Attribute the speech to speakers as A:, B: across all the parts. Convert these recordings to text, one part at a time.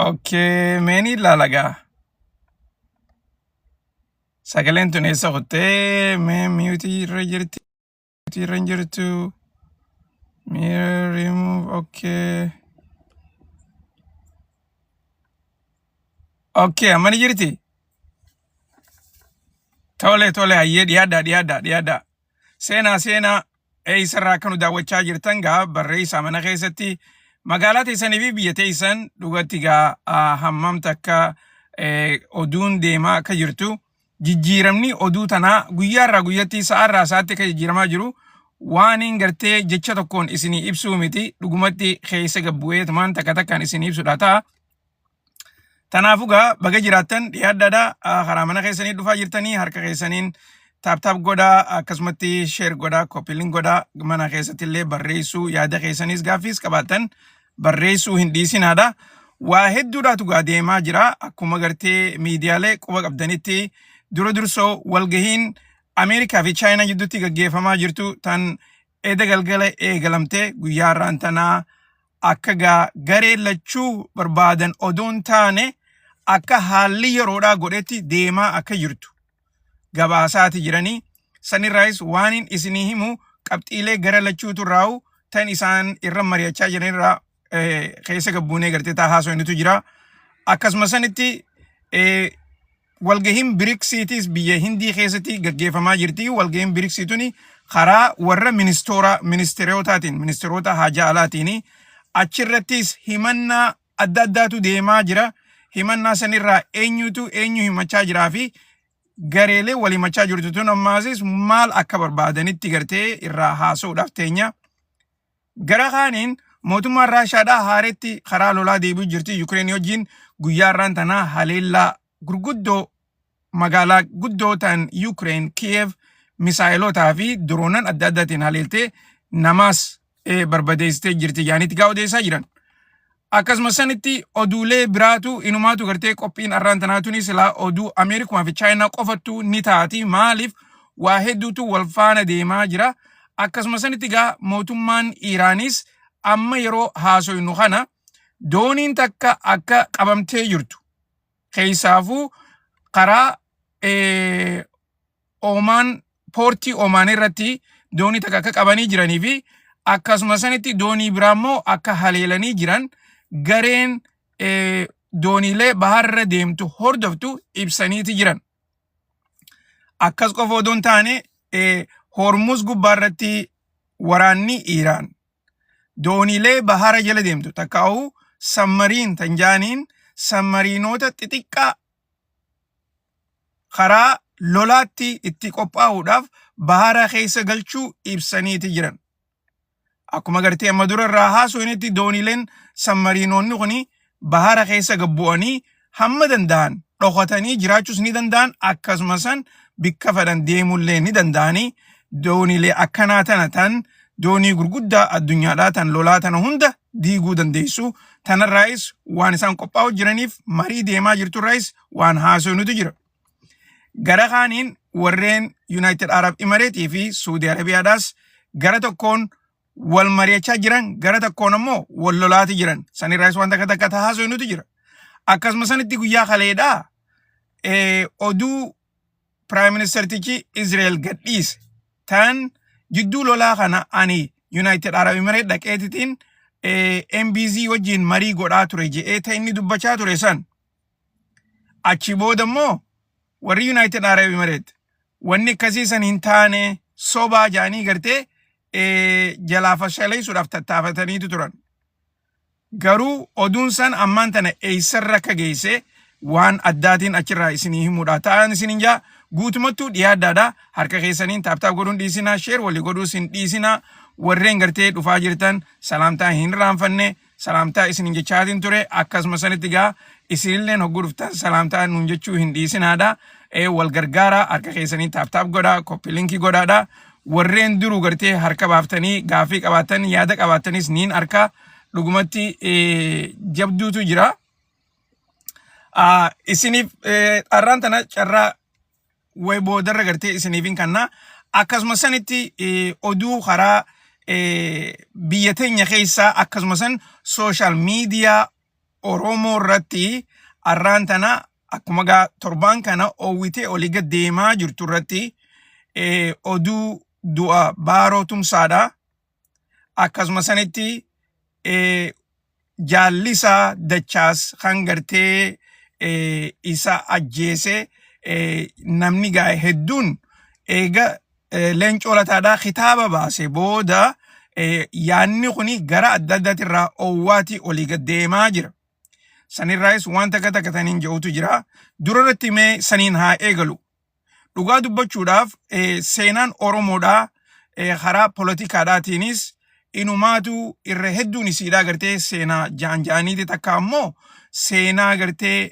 A: Okay, meni lalaga. Sagaleen tun eessa kuttee mee mute irra jirtu mirror remove okay amma ni jirti tole hayyee dhiyaadha seenaa eessarraa kanu daawwachaa jirtan gaa barreessaa mana keessatti magaalaa teessanii fi biyya teessan dhugatti gaa hammam takka oduun deemaa akka jirtu jijjiiramni oduu tanaa guyyaarraa guyyatti sa'aarraa sa'aatti akka jijjiiramaa jiru waan hin gartee jecha tokkoon isinii ibsuu miti dhugumatti keessa gabbu'ee tumaan takkaan isinii ibsudha ta'a. Tanaafuu gaa baga jiraattan dhiyaadhaadha karaa mana keessanii dhufaa jirtanii harka keessaniin taap godhaa akkasumatti sheer godhaa koppiliin godhaa mana keessatti illee barreessuu yaada keessanis gaaffiis qabaatan barreessuu hin dhiisinaadha. Waa hedduudhaatu gaa deemaa jira akkuma gartee miidiyaalee quba qabdanitti dursoo walgahiin Ameerikaa fi Chaaynaa jidduutti gaggeeffamaa jirtu tan edda galgala eegalamtee guyyaarraan tanaa akka garee lachuu barbaadan odoon taane akka haalli yeroodhaa godhetti deemaa akka jirtu gabaasaati jiranii sanirraayis waanin isinii himu qabxiilee gara lachuutu raa'u tan isaan irra mari'achaa jiranirraa keessa gabbuunee gartee haasoo innitu jira akkasuma sanitti walgahiin biriksiitis biyya hindii keessatti gaggeeffamaa jirti walgahiin biriksiituni karaa warra ministeerota haajaa alaatiin achirrattis himannaa adda addaatu deemaa jira himannaa sanirraa eenyu himachaa jiraa fi gareelee wal himachaa jirtu tun ammaasis maal akka barbaadanitti gartee irraa haasa'uudhaaf teenya gara kaaniin mootummaan Raashaadhaa haaretti karaa lolaa deebi'u jirti Yukreen wajjin guyyaarraan tanaa haleellaa gurguddoo magaalaa guddoo ta'an Yukreen Kiev misaayilotaa fi duroonan adda addaatiin haleeltee namaas barbadeessitee jirti yaanitti gaa odeessaa jiran. Akkasuma sanitti oduulee biraatu inumaatu gartee qophiin arraan tanaatunis silaa oduu Ameerikaa fi Chaayinaa qofattu ni taati maaliif waa hedduutu wal faana deemaa jira. Akkasuma sanitti gaa mootummaan Iraanis amma yeroo haasoynu kana dooniin takka akka qabamtee jirtu keessaafuu karaa Oman poortii Oman irratti doonii takka akka qabanii jiranii fi akkasuma sanitti doonii biraammoo akka haleelanii jiran gareen dooniilee baharra deemtu hordoftu ibsaniiti jiran. Akkas qofa odoon taane Hormuz gubbaarratti waraanni Iraan dooniilee bahara jala deemtu takkaa'u sammariin tanjaaniin sammariinoota xixiqqaa karaa lolaatti itti qophaa'uudhaaf bahara keessa galchuu ibsaniiti jiran. Akkuma gartee amma durarraa haasofnetti dooniileen sammariinoonni kuni bahara keessa gabbu'anii hamma danda'an dhokatanii jiraachuus ni danda'an akkasuma san bikka fedhan deemullee ni danda'anii dooniilee akkanaa tana tan doonii gurguddaa addunyaadhaa tan lolaa tana hunda diiguu dandeessu tanarraayis waan isaan qophaa'u jiraniif marii deemaa jirturraayis waan haasofnutu jira. Gara kaaniin warreen United Arab Emirates fi Saudi Arabiyaadhaas gara tokkoon wal mari'achaa jiran gara tokkoon ammoo wal lolaati jiran sanirraayis waan takka haasofnutu jira. Akkasuma sanitti guyyaa kaleedhaa oduu Prime Ministertichi Israel gadhiise tan jidduu lolaa kana ani United Arab Emirates dhaqeetitiin MBZ wajjin marii godhaa ture je'ee ta'e inni dubbachaa ture san achi booda immoo warri United Arab Emirates wanni akkasii san hin taane sobaa jaanii gartee jalaa fashaleessuudhaaf tattaafataniitu turan. Garuu oduun san ammaan tana eessarra akka geesse waan addaatiin achirraa isinii himuudha. Ta'an isinin jaa guutumattuu dhiyaaddaadha. Harka keessaniin taap godhuun dhiisinaa, sheer walii godhuus hin dhiisinaa. Warreen gartee dhufaa jirtan salaamtaa hin raanfanne, salaamtaa isinin jechaatiin ture. Akkasuma sanitti gaa isinilleen hogguu dhuftan salaamtaa nuun jechuu hin dhiisinaadha. Wal gargaara harka keessaniin taap godhaa, koppilinkii godhaadha. Warreen duruu gartee harka baaftanii gaafii qabaatan yaada qabaatanis niin harka dhugumatti jabduutu jira. Isiniif arraan tana carraa way boodarra gartee isiniifin kanna akkasuma sanitti oduu karaa biyya teenya keessaa akkasuma san social media Oromoo irratti arraan tana akkuma gaa torban kana oowwitee olii gad deemaa jirtu irratti oduu du'a Baaroo Tumsaadha. Akkasuma sanitti jaallisaa Dachaas kan gartee isa ajjeese namni gaa hedduun eega Leencoo Lataadhaa kitaaba baase booda yaanni kuni gara adda addaatirraa oowwaatii olii gad deemaa jira. Sanirraayis waan takka takkataniin jedhutu jira. Durarratti mee saniin haa eegalu. Dhugaa dubbachuudhaaf seenaan Oromoodhaa karaa poolitikaadhaatiinis inumaatu irra hedduun isiidhaa gartee seenaa jaanjaaniiti takka ammoo seenaa gartee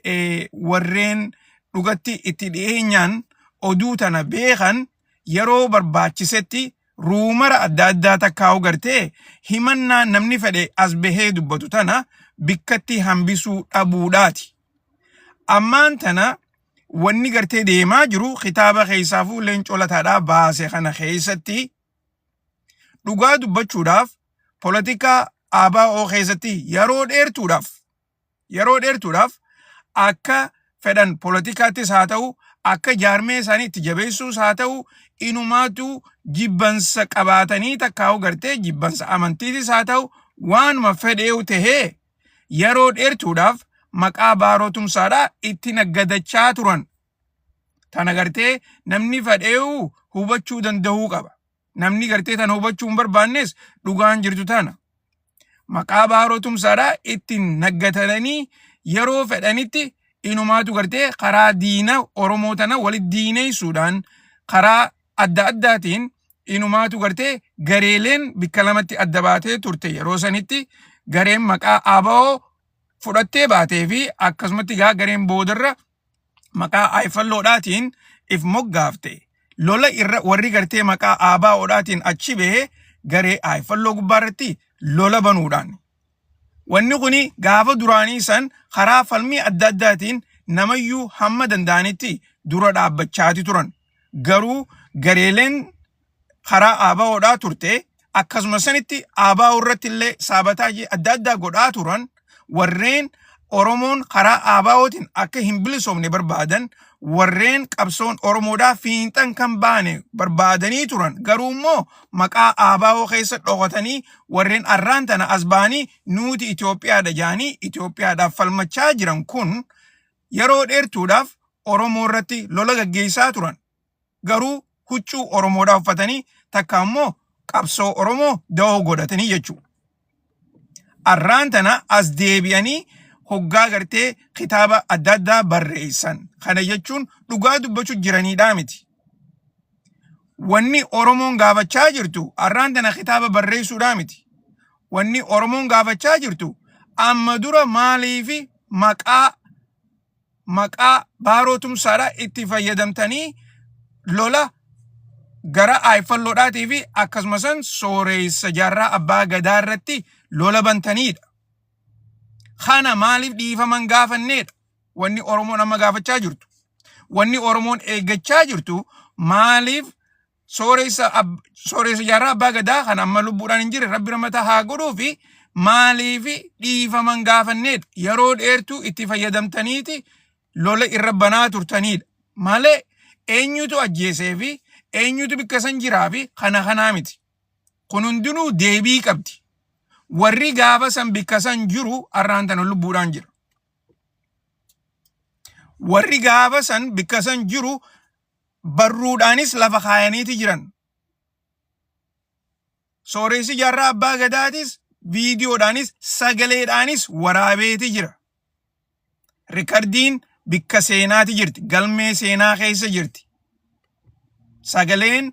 A: warreen dhugatti itti dhiyeenyaan oduu tana beekan yeroo barbaachisetti ruumara adda addaa takkaa'u gartee himannaa namni fedhe as bahee dubbatu tana bikkatti hambisuu dhabuudhaati. Ammaan tana wanni gartee deemaa jiru kitaaba keessaafuu Leencoo Lataadhaa baase kana keessatti dhugaa dubbachuudhaaf poolitikaa ABO keessatti yeroo dheertuudhaaf akka fedhan poolitikaattis haa ta'u akka jaarmee isaanii itti jabeessuus haa ta'u inumaatu jibbansa qabaatanii takkaa'u gartee jibbansa amantiitis haa ta'u waanuma fedheewu tahee yeroo dheertuudhaaf maqaa Baaroo Tumsaadhaa itti naggadachaa turan. Tana gartee namni fedheewu hubachuu danda'uu qaba. Namni gartee tana hubachuu hin barbaannes dhugaan jirtu tana. Maqaa Baaroo Tumsaadhaa itti naggatanii yeroo fedhanitti inumaatu gartee karaa diina Oromoo tana walitti diineessuudhaan karaa adda addaatiin inumaatu gartee gareeleen bikka lamatti adda baatee turte yeroo sanitti gareen maqaa ABO fudhattee baatee fi akkasumatti gareen boodarra maqaa Ayfalloodhaatiin if moggaafte. Lola irra warri gartee maqaa ABO'dhaatiin achi bahee garee Ayfalloo gubbaarratti lola banuudhaan. Wanni kuni gaafa duraanii san karaa falmii adda addaatiin namayyuu hamma danda'anitti dura dhaabbachaati turan. Garuu gareeleen karaa ABO'dhaa turte akkasuma sanitti ABO irratti illee saabotaaji adda addaa godhaa turan warreen Oromoon karaa ABO'tiin akka hin bilisoomne barbaadan warreen qabsoon Oromoodhaa fiinxan kan baane barbaadanii turan. Garuu immoo maqaa ABO keessa dhokatanii warreen arraan tana as baanii nuti Itoophiyaadha jaanii Itoophiyaadhaaf falmachaa jiran kun yeroo dheertuudhaaf Oromoo irratti lola gaggeessaa turan. Garuu huccuu Oromoodhaa uffatanii takka immoo qabsoo Oromoo da'oo godhatanii jechuudha. Arraan tana as deebi'anii hoggaa gartee kitaaba adda addaa barreessan. Kana jechuun dhugaa dubbachuu jiraniidhaa miti. Wanni Oromoon gaafachaa jirtu arraan tana kitaaba barreessuudhaa miti. Wanni Oromoon gaafachaa jirtu amma dura maaliifi maqaa Baaroo Tumsaadhaa itti fayyadamtanii lola gara Ayfalloodhaatii fi akkasumas sooreessa jaarraa abbaa gadaa irratti lola bantaniidha. Kana maaliif dhiifaman gaafanneedha? Wanni Oromoon amma gaafachaa jirtu. Wanni Oromoon eeggachaa jirtu maaliif sooreessa jaarraa abbaa gadaa kan amma lubbuudhaan hin jirre Rabbi rahmata haa godhuu fi maaliif dhiifaman gaafanneedha? Yeroo dheertuu itti fayyadamtaniiti lola irra banaa turtaniidha. Malee eenyutu ajjeesee fi eenyutu bikka san jiraa fi kanaa miti. Kun hundinuu deebii qabdi. Warri gaafa san bikka san jiru arraan tana lubbuudhaan jira. Warri gaafa san bikka san jiru barruudhaanis lafa kaayaniiti jiran. Sooressi jaarraa abbaa gadaatis viidiyoodhaanis sagaleedhaanis waraabeeti jira. Rikardiin bikka seenaati jirti. Galmee seenaa keessa jirti. Sagaleen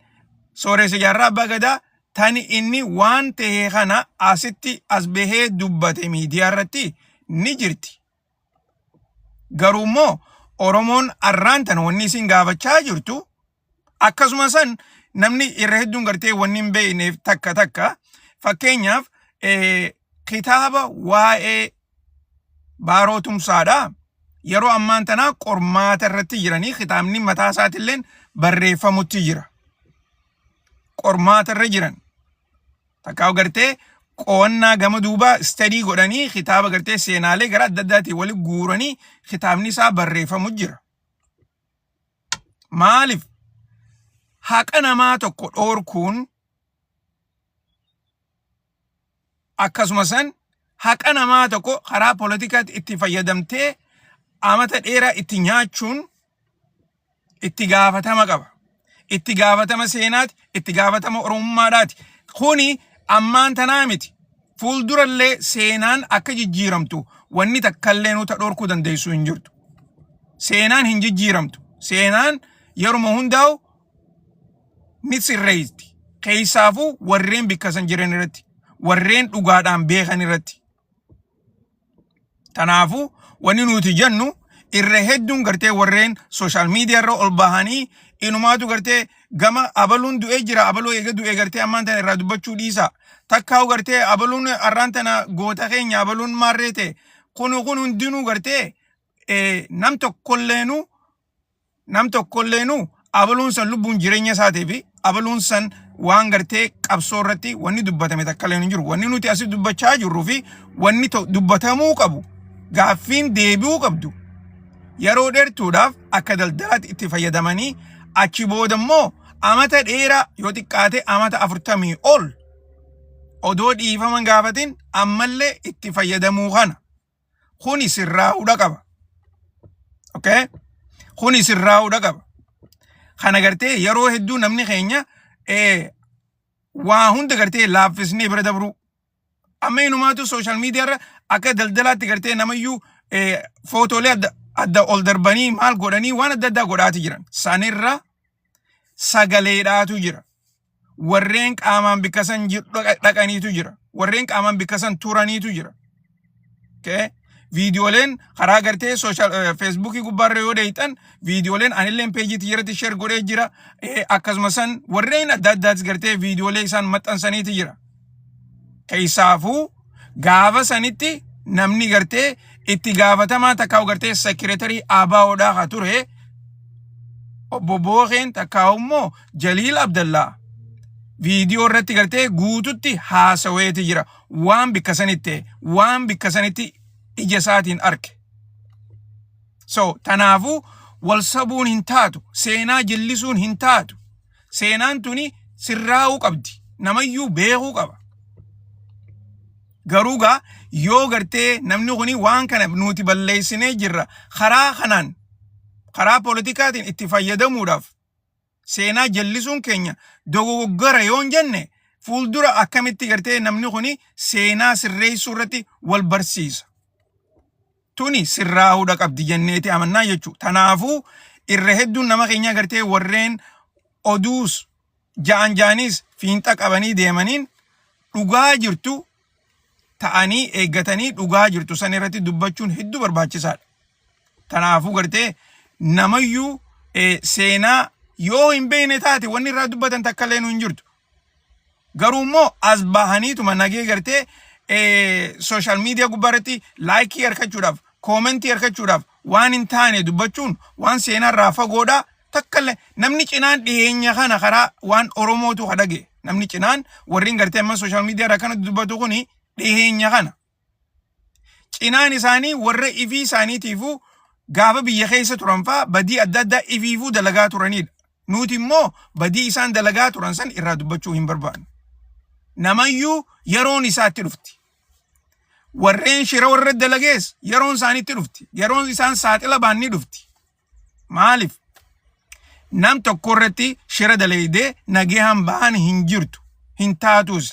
A: sooressi jaarraa abbaa gadaa tani inni waan ta'e kana asitti as bahee dubbate miidiyaa irratti ni jirti. Garuu immoo Oromoon arraan tana wanni isin gaafachaa jirtu akkasuma san namni irra hedduun gartee wanni hin beekneef takka fakkeenyaaf kitaaba waa'ee Baaroo Tumsaadhaa yeroo ammaan tanaa qormaata irratti jiranii kitaabni mataa isaatillee barreeffamutti jira. Qormaata irra jiran. Takka gartee qo'annaa gama duuba study godhanii kitaaba gartee seenaalee gara adda addaatiin walitti guuranii kitaabni isaa barreeffamu jira. Maaliif haqa namaa tokko dhoorkuun akkasuma san haqa namaa tokko karaa poolitikaatti itti fayyadamtee amata dheeraa itti nyaachuun itti gaafatama qaba. Itti gaafatama seenaati, itti gaafatama oromummaadhaati. Kuni ammaan tanaa miti. Fuuldurallee seenaan akka jijjiiramtu wanni takkallee nuta dhoorkuu dandeessu hin jirtu. Seenaan hin jijjiiramtu. Seenaan yeruma hundaa'u ni sirreessti. Keessaafuu warreen bikka san jiran irratti, warreen dhugaadhaan beekan irratti. Tanaafuu wanni nuti jennu irra hedduun gartee warreen social media irra ol bahanii inumaatu gartee gama abaluun du'ee jira, abaluu eega du'ee gartee ammaan tana irraa dubbachuu dhiisa. Takkaa'u gartee abaluun arraan tana goota keenya abaluun maarreete kun hundinuu gartee nam tokkolleenu abaluun san lubbuun jireenya isaatii fi abaluun san waan gartee qabsoo irratti wanni dubbatame takkallee hin jiru. Wanni nuti asii dubbachaa jirruu fi wanni dubbatamuu qabu gaaffiin deebi'uu qabdu yeroo dheertuudhaaf akka daldalaatti itti fayyadamanii achi booda immoo amata dheeraa yoo xiqqaate amata 40 ol odoo dhiifaman gaafatin ammallee itti fayyadamuu kana kuni sirraa'uudha qaba. Okay? Kuni sirraa'uudha qaba. Kana gartee yeroo hedduu namni keenya waa hunda gartee laaffisnee bira dabru. Amma inumaatu social media irra akka daldalaatti gartee namayyuu footoolee adda ol darbanii maal godhanii waan adda addaa godhaati jiran. Sanirra sagaleedhaatu jira. Warreen qaamaan bikka san dhaqaniitu jira. Warreen qaamaan bikka san turaniitu jira. Okay? Viidiyooleen karaa gartee Facebook gubbaarra yoo deetan viidiyooleen anilleen peejiitti jiratti share godhee jira. Akkasuma san warreen adda addaatti gartee viidiyoolee isaan maxxansaniitu jira. Keessaafuu gaafa sanitti namni gartee itti gaafatamaa takkaa'u gartee sekireetarii ABO'dhaa haa ture obbo Bookeen takkaa'u immoo Jaliil Abdallaa viidiyoo irratti gartee guututti haasaweeti jira. Waan bikka sanitti ija isaatiin arge. So tanaafuu wal sabuun hin taatu, seenaa jallisuun hin taatu. Seenaan tuni sirraa'uu qabdi. Namayyuu beekuu qaba. Garuugaa yoo gartee namni kuni waan kana nuti balleessinee jirra karaa politikaatiin itti fayyadamuudhaaf seenaa jallisuun keenya dogoggora yoon jenne fuuldura akkamitti gartee namni kuni seenaa sirreessuu irratti wal barsiisa. Tuni sirraa'uudha qabdi jenneeti amannaa jechuudha. Tanaafuu irra hedduun nama keenya gartee warreen oduus jaanis fiinxa qabanii deemaniin dhugaa jirtu ta'anii eeggatanii dhugaa jirtu san irratti dubbachuun hedduu barbaachisaadha. Tanaafuu gartee namayyuu seenaa yoo hin beekne taate wanni irraa dubbatan takkallee nu hin jirtu. Garuu immoo as bahaniituma nagee gartee social media gubbaarratti laayikii argachuudhaaf, koomentii argachuudhaaf waan hin taane dubbachuun waan seenaa irraa fagoodhaa takkallee namni cinaan dhiyeenya kana karaa waan Oromootu hadhage. Namni cinaan warreen gartee amma social media irraa kana dubbatu kuni dhiyeenya kana. Cinaan isaanii warra ifii isaaniitiifuu gaafa biyya keessa turan fa'aa badii adda addaa ifiifuu dalagaa turanidha. Nuti immoo badii isaan dalagaa turan san irraa dubbachuu hin barbaannu. Namayyuu yeroon isaatti dhufti. Warreen shira warra dalagees yeroon isaaniitti dhufti. Yeroon isaan saaxila baanni dhufti. Maaliif? Nam tokko irratti shira dalaydee nagehan ba'an hin jirtu. Hin taatuus.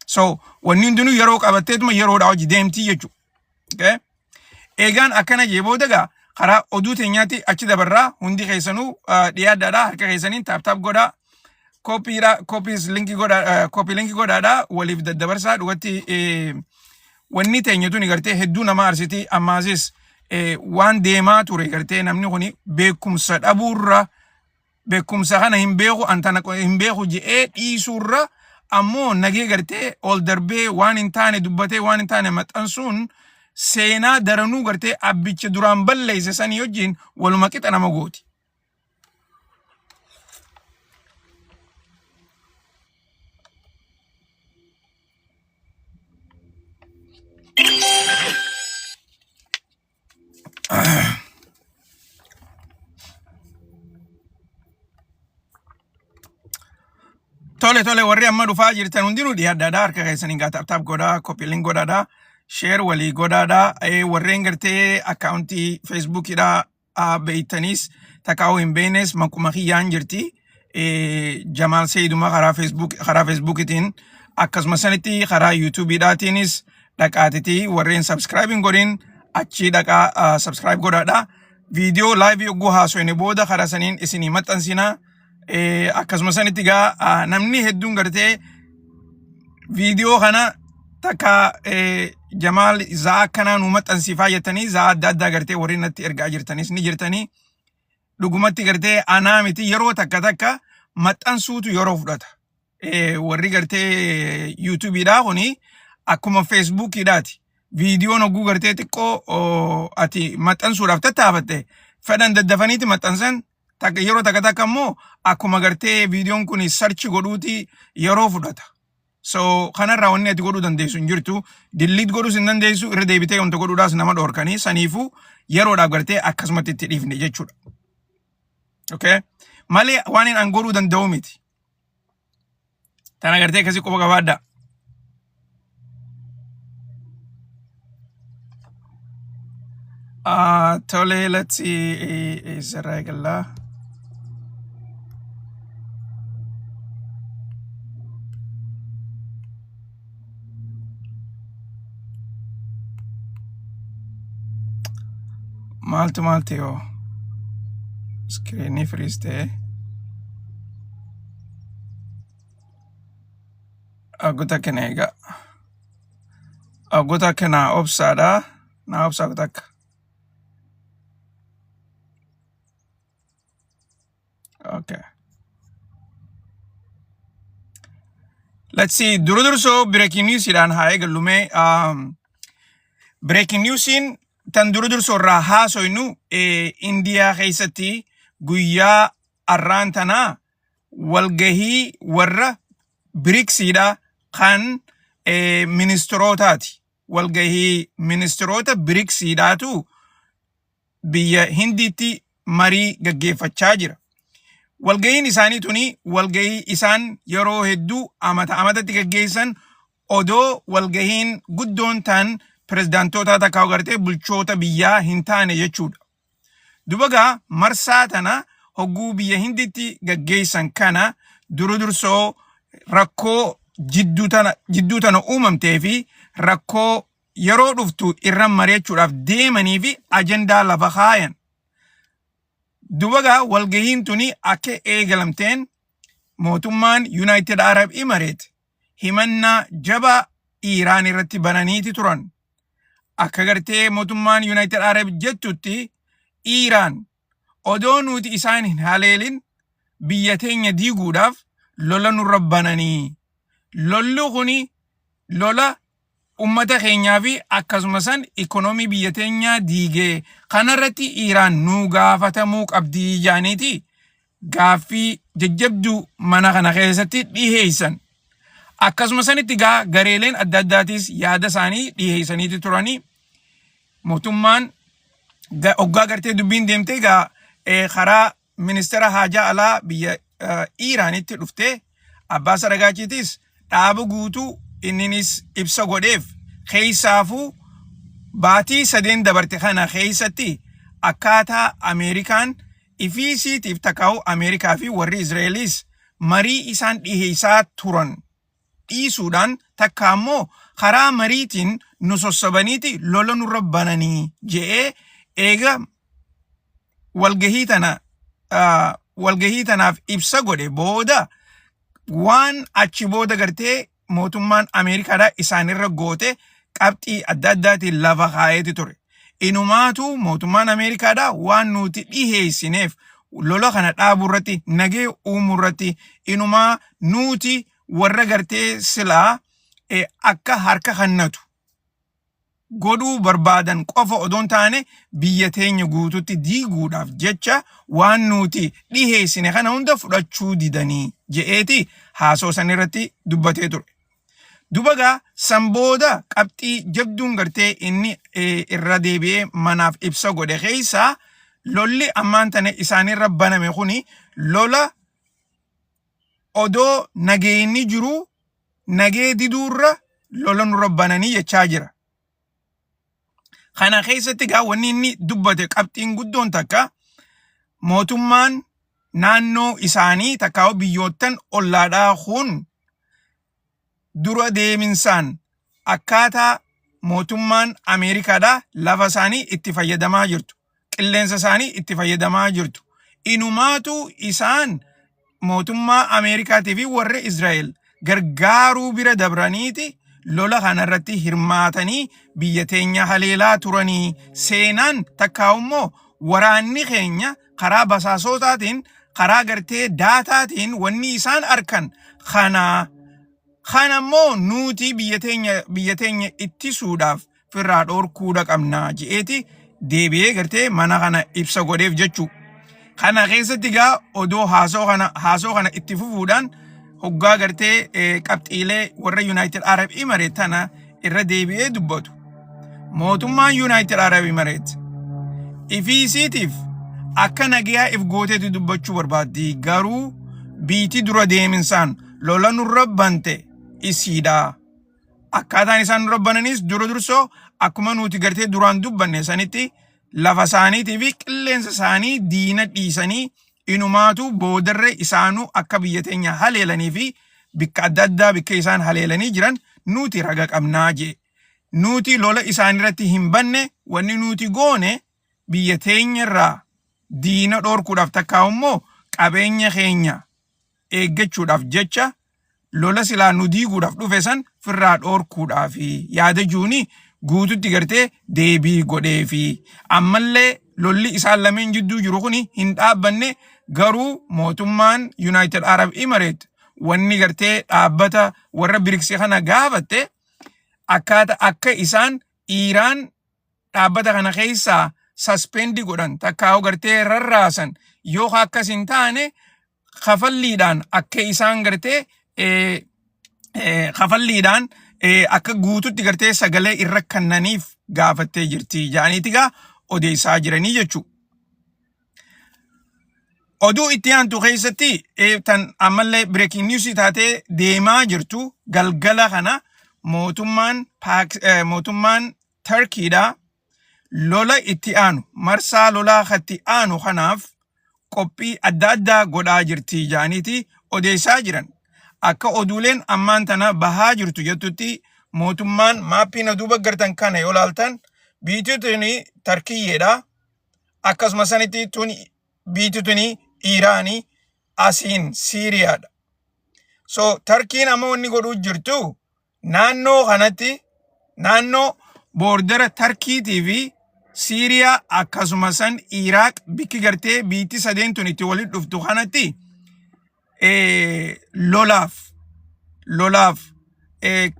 A: So wanni hundinuu yeroo qabatteetuma yeroodhaa hojii deemtii jechuudha. Okay? Eegaan akkana jeeboo dagaa karaa oduu teenyaatti achi dabarraa hundi keessanuu dhiyaadhaadhaa harka keessaniin taap godhaa. Koopii linkii godhaadhaa waliif daddabarsaa dhugatti wanni teenyatu ni gartee hedduu nama arsitii ammaasis waan deemaa ture gartee namni kuni beekumsa dhabuurra beekumsa kana hin beeku antana hin beeku je'ee dhiisuurra ammoo nagee gartee ol darbee waan hin taane dubbatee waan hin taane maxxansuun seenaa daranuu gartee abbicha duraan balleesse sanii wajjin waluma qixa nama gooti. tole warri amma dhufaa jirtan hundinuu dhiyaadhaadha harka keessaniin taap godhaa koppiliin godhaadha share walii godhaadha warreen gartee akkaawuntii feesbuukidha beeytanis takkaa'uu hin beeknes maquma kiyyaan jirti Jamaal Seyduma karaa feesbuukitiin akkasuma sanitti karaa yuutuubiidhaatiinis dhaqaatiti warreen subscribing godhin achi dhaqaa subscribe godhaadha video live yogguu haasofne booda karaa saniin isinii maxxansina akkasuma sanitti gaa namni hedduun gartee video kana takka Jamaal zaa akkanaa nu maxxansiifaa jettanii zaa adda addaa gartee warri natti ergaa jirtanis ni jirtanii dhugumatti gartee anaa miti yeroo takka maxxansuutu yeroo fudhata warri gartee yuutuubiidhaa kuni akkuma feesbuukiidhaati viidiyoon hogguu gartee xiqqoo ati maxxansuudhaaf tattaafatte fedhan daddafaniiti maxxansan yeroo takka immoo akkuma gartee viidiyoon kun sarchi godhuuti yeroo fudhata so kanarraa wanni ati godhuu dandeessu hin jirtu delete godhuus hin dandeessu irra deebitee wanta godhuudhaas nama dhorkanii saniifuu yeroodhaaf gartee akkasumatti itti dhiifne jechuudha okay malee waan hin godhuu danda'u miti tana gartee akkasii qofa qabaadha tole let's see is regular Malteo screen freeste aguta kenega aguta kena opsada na opsada okay let's see durudurso breaking news idan haye galume breaking news in tan durudurso raha soinu India keessatti guyyaa arraantana walgahii warra BRICSidha kan ministrootaati walgahii ministroota BRICSidhaatu biyya Hindiitti marii gaggeeffachaa jira walgahiin isaanii tuni walgahii isaan yeroo hedduu amatatti gaggeessan odoo walgahiin guddoon tan pirezidaantoota takkaa gartee bulchoota biyyaa hin taane jechuudha dubagaa marsaa tana hogguu biyya Hindiitti gaggeessan kana durudursoo rakkoo jidduu tana uumamtee fi rakkoo yeroo dhuftu irra mari'achuudhaaf deemanii fi ajandaa lafa kaayan dubagaa walgahiin tuni akka eegalamteen mootummaan United Arab Emirates himannaa jabaa Iraan irratti bananiiti turan akka gartee mootummaan United Arab jettutti Iraan odoo nuti isaan hin haleelin biyya teenya diiguudhaaf lola nurra bananii lolli kuni lola ummata keenyaa fi akkasumasan ikonomii biyya teenyaa diigee kanarratti Iraan nu gaafatamuu qabdii jaaniiti gaaffii jajjabduu mana kana keessatti dhiheessan akkasumasanitti gareeleen adda addaatis yaada isaanii dhiheessaniiti turanii mootummaan oggaa gartee dubbiin deemtee karaa ministeera haajaa alaa biyya Iraanitti dhuftee abbaa sadagaachiitis dhaaba guutuu inninis ibsa godheef keessaafuu baatii 3 dabarte kana keessatti akkaataa Ameerikaan ifiisiitiif takkaa'u Ameerikaa fi warri Israa'elis marii isaan dhiheessaa turan dhiisuudhaan takka ammoo karaa mariitiin nu sossobaniiti lola nurra bananii je'ee eega walgahii tanaaf ibsa godhe booda waan achi booda gartee mootummaan Ameerikaadhaa isaanirra goote qabxii adda addaatiin lafa kaayeeti ture inumaatu mootummaan Ameerikaadhaa waan nuti dhiheessineef lola kana dhaaburratti nagee uumurratti inumaa nuti warra gartee silaa akka harka kannatu godhuu barbaadan qofa odoon taane biyya teenya guututti diiguudhaaf jecha waan nuti dhiheessine kana hunda fudhachuu didanii je'eeti haasoo san irratti dubbatee ture dubagaa sanbooda qabxii jabduun gartee inni irra deebi'ee manaaf ibsa godhe keessaa lolli ammaan tane isaanirra baname kuni lola odoo nageenyi jiru nagee diduurra lola nurra bananii jechaa jira. Kana keessatti gaa wanni inni dubbate qabxiin guddoon takka mootummaan naannoo isaanii takkaa'u biyyoottan ollaadhaa kun dura deeminsaan akkaataa mootummaan Ameerikaadhaa lafa isaanii itti fayyadamaa jirtu. Qilleensa isaanii itti fayyadamaa jirtu. Inumaatu isaan mootummaa Ameerikaatii fi warra Israa'el gargaaruu bira dabraniiti lola kanarratti hirmaatanii biyya teenya haleelaa turanii seenaan takkaa'ummoo waraanni keenya karaa basaasotaatiin karaa gartee daataatiin wanni isaan arkan kanammoo nuti biyya teenya ittisuudhaaf firraa dhorkuudha qabna je'eeti deebi'ee gartee mana kana ibsa godheef jechuu. Kana keessatti gaa odoo haasoo kana itti fufuudhaan hoggaa gartee qabxiilee warra United Arab Emirates tana irra deebi'ee dubbatu. Mootummaan United Arab Emirates ifiisiitiif akka nagayaa if gooteetti dubbachuu barbaaddi. Garuu biitii dura deeminsaan lola nurra bante isiidha. Akkaataan isaan nurra bananis dursoo akkuma nuti gartee duraan dubbanne sanitti lafa isaaniitii fi qilleensa isaanii diina dhiisanii inumaatu boodarre isaanuu akka biyya teenya haleelanii fi bikka adda addaa bikka isaan haleelanii jiran nuti raga qabnaa jee. Nuti lola isaanirratti hin banne wanni nuti goone biyya teenya irraa diina dhorkuudhaaf takkaa'ummoo qabeenya keenya eeggachuudhaaf jecha lola silaa nu diiguudhaaf dhufe san firraa dhorkuudhaaf yaada juuni guututti gartee deebii godhee fi ammallee lolli isaan lameen jidduu jiru kuni hin dhaabbanne garuu mootummaan United Arab Emirates wanni gartee dhaabbata warra BRICS kana gaafatte akka isaan Iraan dhaabbata kana keessaa suspendi godhan takkaa'u gartee rarraasan yoo akkas hin taane kafalliidhaan akka isaan gartee kafalliidhaan akka guututti gartee sagalee irra kannaniif gaafattee jirti jaaniiti gaa odeessaa jiranii jechuu. Oduu itti aantu keessatti tan ammallee breaking news taatee deemaa jirtu galgala kana mootummaan Turkiidhaa lola itti aanu marsaa lolaa itti aanu kanaaf qophii adda addaa godhaa jirti jaaniiti odeessaa jiran. Akka oduuleen ammaan tana bahaa jirtu jettutti mootummaan maappii na duuba gartan kana yoo laaltan biitii tuni Turkiyyeedha. Akkasuma sanitti biitii tuni Iraanii asiin Siiriyaadha. So Turkiin amma wanni godhuu jirtu naannoo kanatti naannoo boordara Turkiitii fi Siiriyaa akkasuma san Iraaq bikki gartee biitii sadeen tun itti walitti dhuftu kanatti lolaaf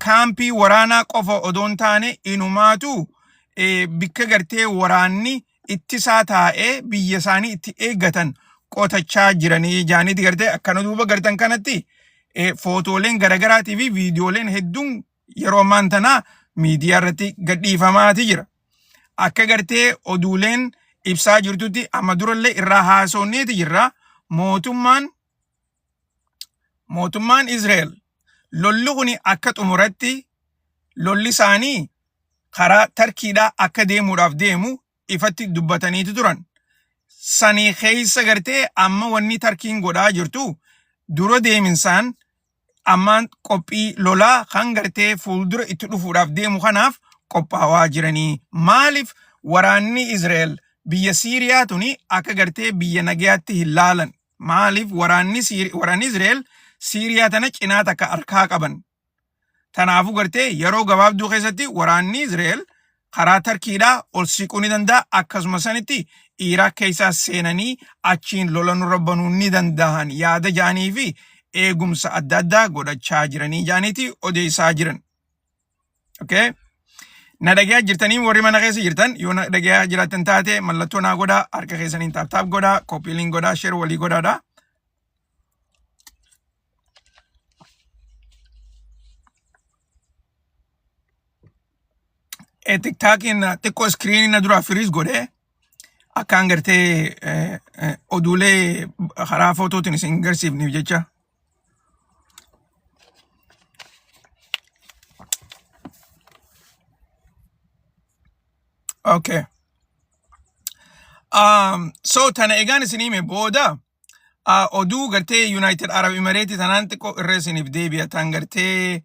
A: kaampii waraanaa qofa odoon taane inumaatu bikka gartee waraanni ittisaa taa'ee biyya isaanii itti eeggatan qotachaa jiranii jaaniiti gartee akkana duuba gartan kanatti footooleen garagaraatii fi viidiyooleen hedduun yeroo ammaan tanaa miidiyaa irratti gadhiifamaati jira. Akka gartee oduuleen ibsaa jirtutti amma durallee irraa haasofneeti jirra. Mootummaan Israa'el lolli kuni akka xumuratti lolli isaanii karaa Turkiidhaa akka deemuudhaaf deemu ifatti dubbataniiti turan. Sanii keessa gartee amma wanni Turkiin godhaa jirtu dura deeminsaan ammaan qophii lolaa kan gartee fuuldura itti dhufuudhaaf deemu kanaaf qophaawaa jiranii. Maaliif waraanni Israa'el biyya Siiriyaa tuni akka gartee biyya nagayaatti hin laalan? Maaliif waraanni Israa'el Siiriyaa tana cinaa takka harkaa qaban? Tanaafuu gartee yeroo gabaabduu keessatti waraanni Israa'el karaa Turkiidhaa ol siquu ni danda'a. Akkasuma sanitti Iraaq keessaa seenanii achiin lola nurra banuu ni danda'an yaada jaanii fi eegumsa adda addaa godhachaa jiranii jaaniiti odeessaa jiran. Okay? Na dhagayaa jirtanii warri mana keessa jirtan yoo na dhagayaa jiraatan taate mallattoo naa godhaa, harka keessaniin taap godhaa, koppiliin godhaa, sheer walii godhaadha. TikTokiin xiqqoo iskiriinii na duraa firiis godhee akkaan gartee oduulee karaa footootiin isin garsiifniif jecha. Okay. So tana egaan isinime booda oduu gartee United Arab Emirates tanaan xiqqoo irra isiniif deebi'atan gartee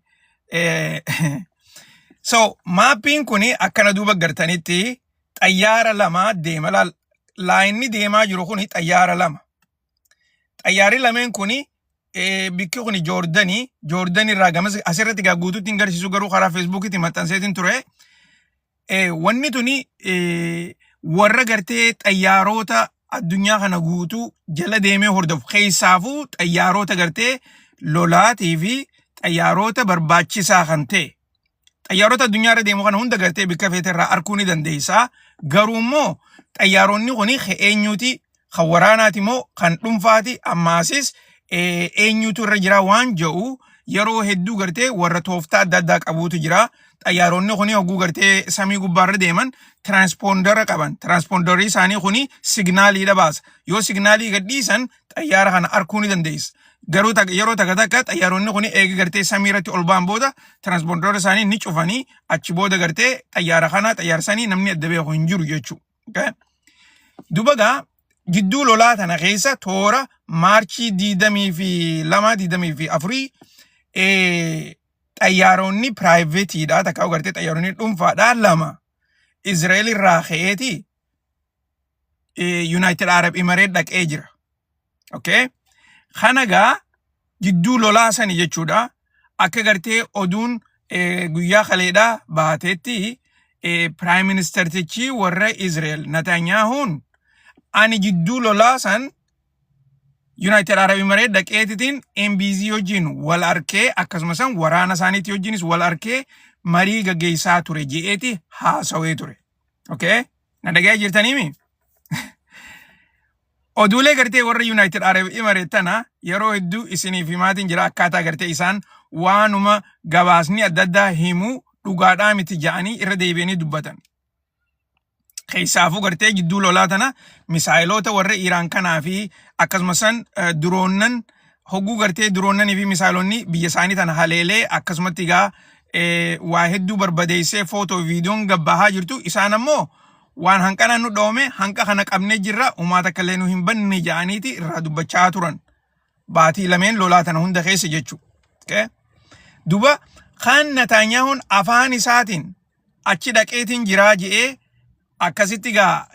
A: so maappiin kuni akkana duuba gartanitti xayyaara lama deema laayinni deemaa jiru kuni xayyaara lama. Xayyaarri lameen kuni bikki kuni Joordanii irraa gamas asirratti gaa guutuutti hin garsiisu garuu karaa Feesbuukiitti maxxanseetiin ture. Wanni tuni warra gartee xayyaarota addunyaa kana guutuu jala deemee hordofu keessaafuu xayyaarota gartee lolaatii fi xayyaarota barbaachisaa kan ta'e. Xayyaarota addunyaa irra deemu kana hunda gartee bikka feete irraa arguu ni dandeessa. Garuu immoo xayyaaronni kuni eenyuti kan waraanaati moo kan dhuunfaati ammaasis eenyutu irra jira waan jedhu yeroo hedduu gartee warra tooftaa adda addaa qabuutu jira. Xayyaaronni kuni hogguu gartee samii gubbaarra deeman tiraanspoondara qaban. Tiraanspoondarii isaanii kuni signaaliidha baasa. Yoo signaalii gadhiisan xayyaara kana arguu ni dandeessa. Garuu yeroo takka xayyaaronni kuni eega gartee samii irratti ol ba'an booda tiraanspoondara isaanii ni cufanii achi booda gartee xayyaara kana xayyaarsanii namni adda beeku hin jiru jechuudha. Duuba gaa gidduu lolaa tana keessa toora maarchii 22-24 xayyaaronni piraayiveetiidha takka gartee xayyaaronni dhuunfaadha lama Israa'el irraa ka'eeti United Arab Emirates dhaqee jira. Okay? Kana gaa gidduu lolaa sani jechuudha. Akka gartee oduun guyyaa kaleedhaa baateetti Prime Ministertichi warra Israa'el Netanyahuun ani gidduu lolaa san United Arab Emirates dhaqeetitiin MBZ wajjin wal arkee akkasumas waraana isaaniitii wajjinis wal arkee marii gaggeessaa ture je'eeti haasawee ture. Okay? Na dhaga'aa jirtaniimi? Oduulee gartee warra United Arab Emirates tana yeroo hedduu isiniif himaatiin jira akkaataa gartee isaan waanuma gabaasni adda addaa himuu dhugaadhaa miti ja'anii irra deebi'anii dubbatan. Keessaafuu gartee gidduu lolaa tana misaayilota warra Iraan kanaa fi akkasumas diroonnan hogguu gartee diroonnanii fi misaayilonni biyya isaanii tana haleelee akkasumatti gaa waa hedduu barbadeessee footoo viidiyoon gabbahaa jirtu isaan ammoo waan hanqana nu dhoome hanqa kana qabnee jirra uumaa takka illee nu hin banne ja'aniiti irraa dubbachaa turan. Baatii lameen lolaa tana hunda keessa jechuudha. Okay? Duba kan Netanyahuun afaan isaatiin achi dhaqeetiin jiraa je'ee akkasitti gaa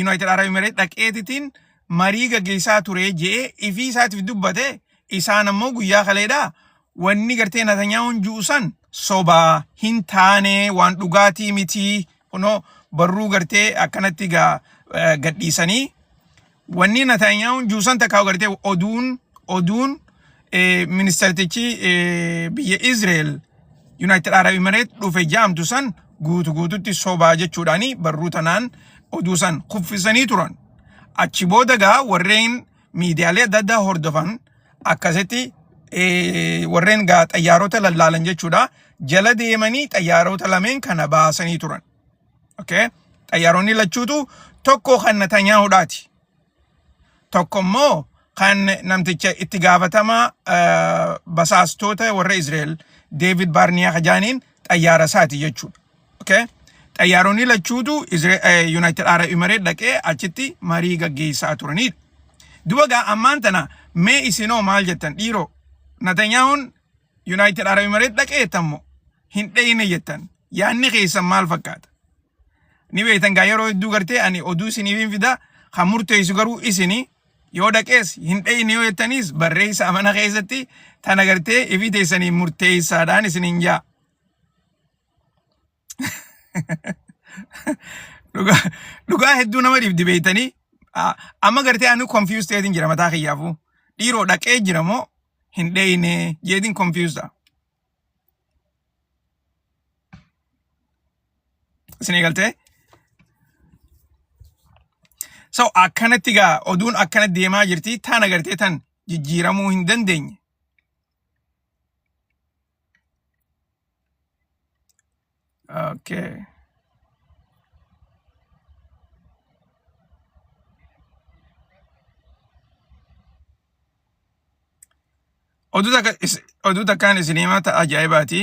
A: United Arab Emirates dhaqeetitiin marii gaggeessaa ture je'ee ifii isaatiif dubbate isaan ammoo guyyaa kaleedhaa wanni gartee Netanyahuun juusan sobaa hin taane waan dhugaatii miti kunoo barruu gartee akkanatti gaa gadhiisanii wanni Netanyahuun juusan takkaa gartee oduun ministertichi biyya Israa'el United Arab Emirates dhufe jaamtu san guutuutti sobaa jechuudhaani barruu tanaan oduu san kuffisanii turan. Achi booda gaa warreen miidiyaalee adda addaa hordofan akkasitti warreen gaa xayyaarota lallaalan jechuudha jala deemanii xayyaarota lameen kana baasanii turan. Okay? Xayyaaronni lachuutu tokko kan Netanyahuudhaati. Tokko immoo kan namticha itti gaafatamaa basaastoota warra Israa'el David Barniyaa kajaaniin xayyaara isaati jechuudha. Okay? Xayyaaronni lachuutu United Arab Emirates dhaqee achitti marii gaggeessaa turanidha. Duba gaa ammaan tana mee isinoo maal jettan dhiiroo Netanyahuun United Arab Emirates dhaqee tammo hin dheyne jettan yaanni keessan maal fakkaata? Ni beektan gaa yeroo hedduu gartee ani oduu isiniif hin fida kan murteessu garuu isini yoo dhaqees hin dheyne yoo jettanis barreessa amana keessatti tana gartee ifii teessanii murteessaadhaan isinin jaa. Dhugaa hedduu nama dhiibdi beektanii amma gartee ani confused ta'eetiin jira mataa kiyyaafu dhiiroo dhaqee jira moo hin dheyne jeetiin confused. Isin eegaltee? So akkanatti gaa oduun akkanatti deemaa jirti tana gartee tan jijjiiramuu hin dandeenye. Okay. Oduu takkaan isinii mata ajaa'ibaati.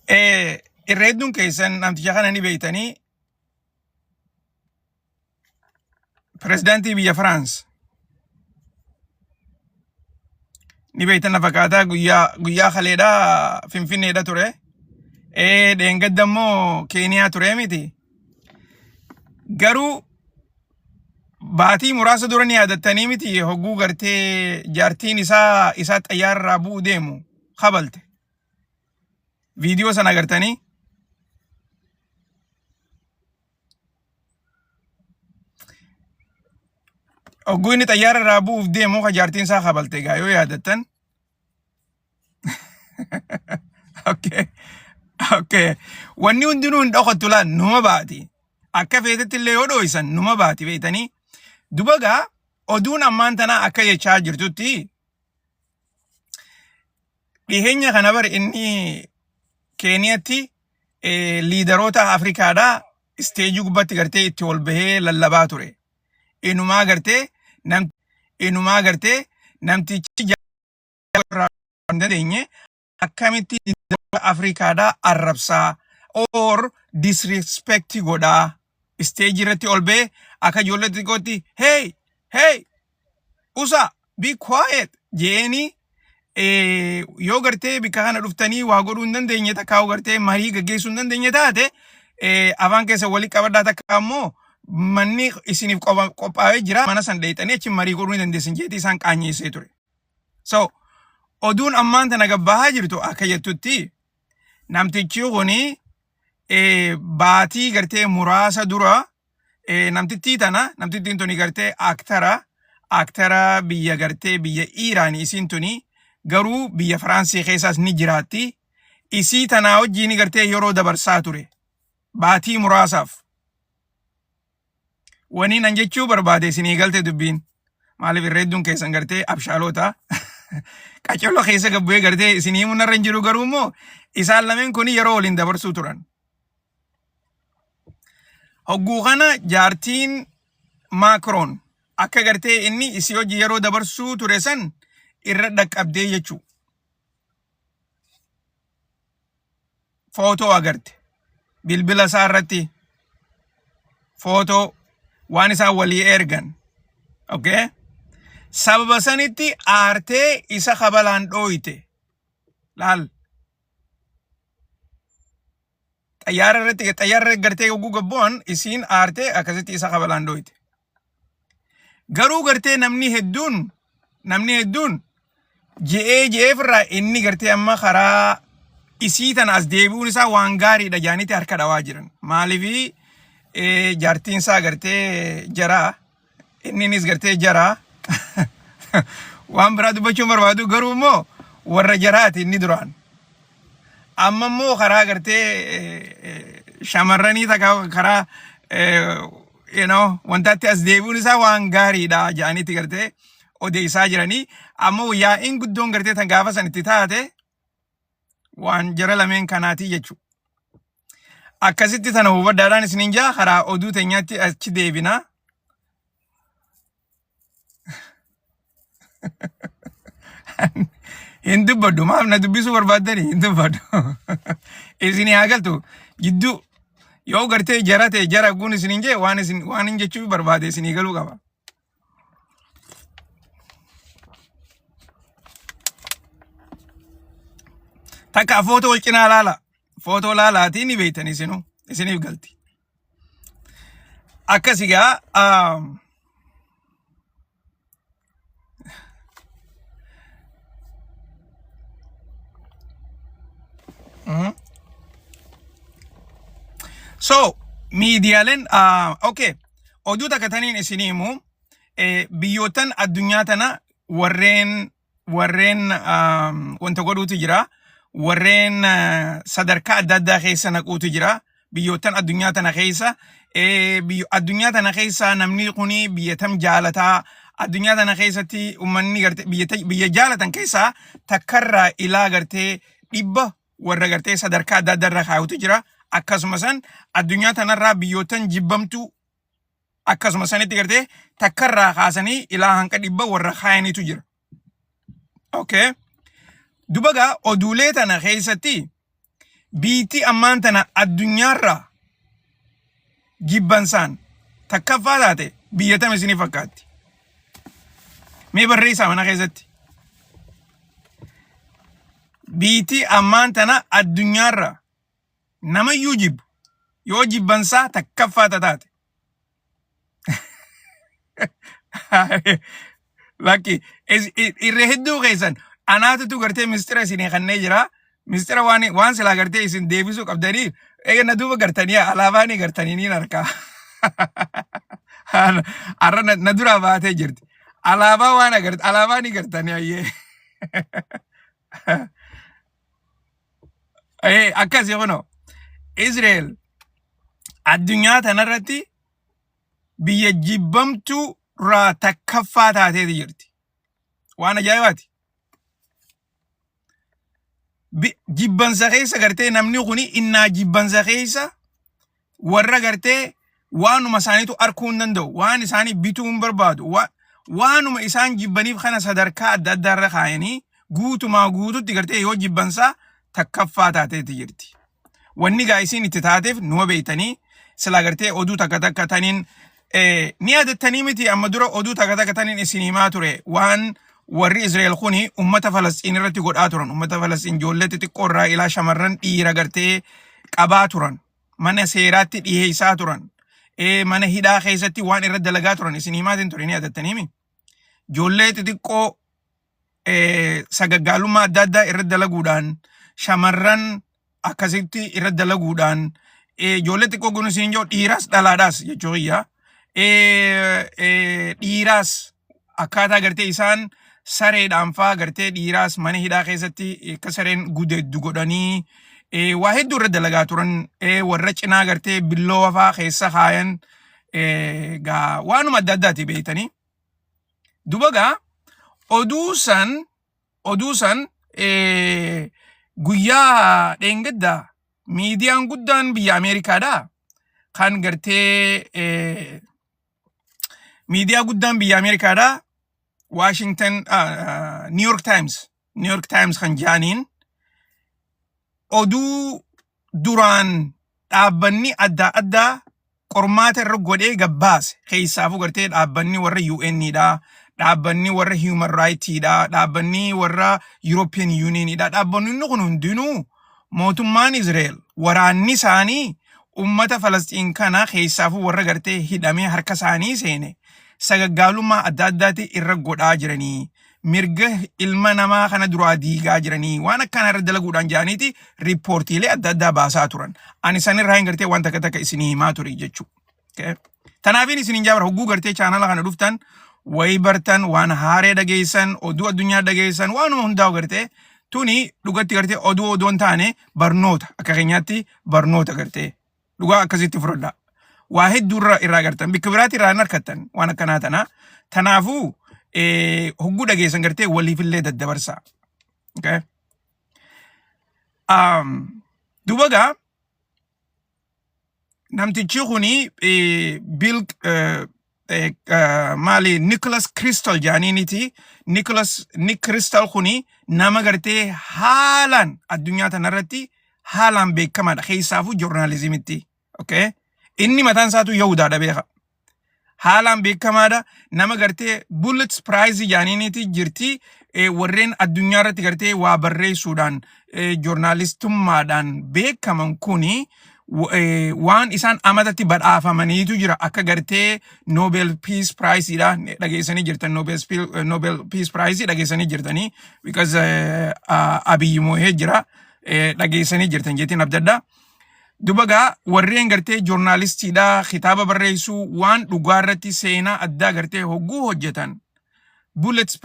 A: irreedduun keessan namticha kana ni beeytanii pirezidaantii biyya Firaans ni beeytan na fakkaataa guyyaa kaleedhaa Finfinneedha ture. Dheengadda immoo Keeniyaa ture miti. Garuu baatii muraasa dura ni yaadattanii miti hogguu gartee jaartiin isaa xayyaararraa bu'u deemu kabalte. Viidiyoo sana agartanii? Hogguu inni xayyaararraa bu'uuf deemu ka jaartiin isaa kabalte egaa yoo yaadattan. Okay. Wanni hundinuu hin dhokattu laan numa baati. Akka feetetti illee yoo dhooysan numa baati beeytanii. Dubagaa oduun ammaan tanaa akka jechaa jirtutti dhiheenya kana bar inni Keeniyatti liidaroota Afrikaadhaa isteejii gubbatti gartee itti ol bahee lallabaa ture. Inumaa gartee namtichi jaarraa hin dandeenye akkamitti liidaroota Afrikaadhaa arrabsaa or disrespect godhaa isteejii irratti ol bahee akka ijoollee xiqqootti hey usa be quiet jeeni yoo gartee bikka kana dhuftanii waa godhuu hin dandeenye takkaa gartee marii gaggeessuu hin dandeenye taate afaan keessa walii qabadhaa takka ammoo manni isiniif qophaa'ee jira mana san dheeyxanii achi marii godhuu hin dandeessin jeetii isaan qaanyeessee ture. So oduun ammaan tana gabbahaa jirtu akka jettutti namtichi kuni baatii gartee muraasa dura namtittiin tuni gartee aktara biyya gartee biyya Iraan isiin tuni garuu biyya Firaansii keessaas ni jiraatti. Isii tanaa wajjiin gartee yeroo dabarsaa ture baatii muraasaaf. Waniin an jechuu barbaade isinii galte dubbiin maaliif irreedduun keessan gartee abshaalota qacollo keessa gabbu'ee gartee isinii munarra hin jiru garuu immoo isaan lameen kun yeroo waliin dabarsuu turan. Hogguu kana jaartiin Macron akka gartee inni isii hojii yeroo dabarsuu ture san irra dhaqqabdee jechuu. Footoo agarte bilbila isaa irratti footoo waan isaan walii ergan. Okay? Sababa sanitti aartee isa kabalaan dhooyte. Laal. Xayyaara gartee hogguu gabbu'an isiin aartee akkasitti isa kabalaan dhooyte. Garuu gartee namni hedduun je'ee firraa inni gartee amma karaa isii tana as deebi'uun isaa waan gaariidha jaanitti harka dhawaa jiran. Maaliif jaartiin isaa gartee jaraa inninis gartee jaraa waan biraa dubbachuun barbaadu garuu immoo warra jaraati inni duraan. Amma immoo karaa gartee shamarranii takka karaa wantaatti as deebi'uun isaa waan gaariidha jaanitti gartee odeessaa jiranii. Ammoo yaa'iin guddoon gartee tan gaafa san itti taate waan jara lameen kanaatii jechuudha. Akkasitti tana hubaddaadhaan isiniin jaa karaa oduu teenyaatti achi deebinaa. Hin dubbaddu maaf na dubbisuu barbaaddanii hin dubbaddu. Isinii haa galtu jidduu yoo gartee jara ta'e jara guun isiniin jee waan hin jechuu barbaade isinii galuu qaba. Takka footoo wal cinaa laala. Footoo laalaatiin ni beeytan isiniif galti. Akkasigaa so miidiyaaleen okay oduu takka taniin isinii himu biyyootan addunyaa tana warreen wanta godhuutu jira. Warreen sadarkaa adda addaa keessa naquutu jira. Biyyootan addunyaa tana keessa addunyaa tana keessa namni kuni biyyatam jaalataa addunyaa tana keessatti ummanni gartee biyya jaalatan keessa takkarraa ilaa gartee dhibba warra gartee sadarkaa adda addaa irra kaa'utu jira. Akkasumas addunyaa tanarraa biyyootan jibbamtu akkasumas sanitti gartee takkarraa kaasanii ilaa hanqa dhibba warra kaayaniitu jira. Okay. Dubagaa oduulee tana keessatti Biitii ammaan tana addunyaarraa jibbansaan takkaffaa taate biyya tam isinii fakkaatti. Mee barreessaa mana keessatti. Biitii ammaan tana addunyaarraa namayyuu jibbu yoo jibbansaa takkaffaa taate. Lakki irra hedduu keessan anaatutu gartee mistira isinii kannee jira. Mistira waan silaa gartee isin deebisuu qabdanii eegna duuba gartanii alaabaanii gartanii niin harkaa. Arra na duraa baatee jirti. Alaabaa waan agartanii alaabaanii gartanii ayyee. Akkas yoo Israel addunyaa tanarratti biyya jibbamtuu raa takkaffaa taateeti jirti. Waan ajaa'ibaati. Jibbansa keessa gartee namni kuni innaa jibbansa keessa warra gartee waanuma isaaniitu arkuu hin danda'u. Waan isaanii bituu hin barbaadu. Waanuma isaan jibbaniif kana sadarkaa adda addaarra kaayanii guutumaa guututti gartee yoo jibbansaa takkaffaa taateeti jirti. Wanni gaa isin itti taateef numa beeytanii sila gartee oduu takka takka taniin ni yaadattanii miti amma dura oduu takka takka taniin isin himaa ture waan warri Israa'el kuni ummata Falastiin irratti godhaa turan. Ummata Falastiin ijoollee xixiqqoo irraa ilaa shamarran dhiira gartee qabaa turan. Mana seeraatti dhiyeessaa turan. Mana hidhaa keessatti waan irra dalagaa turan isin himaatiin ture ni yaadattanii mi? Ijoollee xixiqqoo sagaggaalummaa adda addaa irra dalaguudhaan shamarran akkasitti irra dalaguudhaan ijoollee xiqqoo kun isin joo dhiiraas dhalaadhaas jechuudha. Dhiiraas akkaataa gartee isaan sareedhaan faa gartee dhiiraas mana hidhaa keessatti akka sareen gudeeddu godhanii waa hedduu irra dalagaa turan. Warra cinaa gartee billoo faa keessa kaayan gaa waanuma adda addaati beeytanii. Duba gaa oduu san guyyaa dheengaddaa miidiyaan guddaan biyya Ameerikaadhaa kan gartee miidiyaa guddaan biyya Ameerikaadhaa Washington New York Times kan jaaniin oduu duraan dhaabbanni adda addaa qormaata irra godhee gabbaase keessaafuu gartee dhaabbanni warra UN'dha, dhaabbanni warra Human Rights'dha, dhaabbanni warra European Union'dha. Dhaabbanni kun hundinuu mootummaan Israa'el waraanni isaanii ummata Falastiin kana keessaafuu warra gartee hidhamee harka isaanii seene sagaggaalummaa adda addaati irra godhaa jiranii. Mirga ilma namaa kana duraa diigaa jiranii waan akkana irra dalaguudhaan jaaniiti riippoortiilee adda addaa baasaa turan. Ani sanirraa hin gartee waan takka takka isinii himaa ture jechuudha. Tanaafiin isiniin jaabara hogguu gartee chaanala kana dhuftan wayi bartan waan haaree dhageessan oduu addunyaa dhageessan waanuma hundaa'u gartee tuni dhugatti gartee odoon taane barnoota akka keenyaatti barnoota gartee dhugaa akkasitti fudhadhaa. Waa hedduu irraa gartan bikka biraatti irraa hin harkattan waan akkanaa tana. Tanaafuu hogguu dhageessan gartee waliifillee daddabarsaa. Duba gaa namtichi kuni maali Nicholas Crystal jaaniiniti. Nick Crystal kuni nama gartee haalaan addunyaa tanarratti haalaan beekamaadha keessaafuu joornaalizimitti. Inni mataan isaatu Yahudaadha beeka. Haalaan beekamaadha nama gartee Bullets Prize jaaniiniti jirti. Warreen addunyaa irratti gartee waa barreessuudhaan joornaalistummaadhaan beekaman kuni waan isaan amatatti badhaafamaniitu jira akka gartee Nobel Peace Prize'dha dhageessanii jirtan. Nobel Peace Prize dhageessanii jirtanii because Abiyyi moo'ee jira dhageessanii jirtan jeetiin abdadda. Duba gaa warreen gartee joornaalistiidha kitaaba barreessuu waan dhugaa irratti seenaa addaa gartee hogguu hojjetan Bullets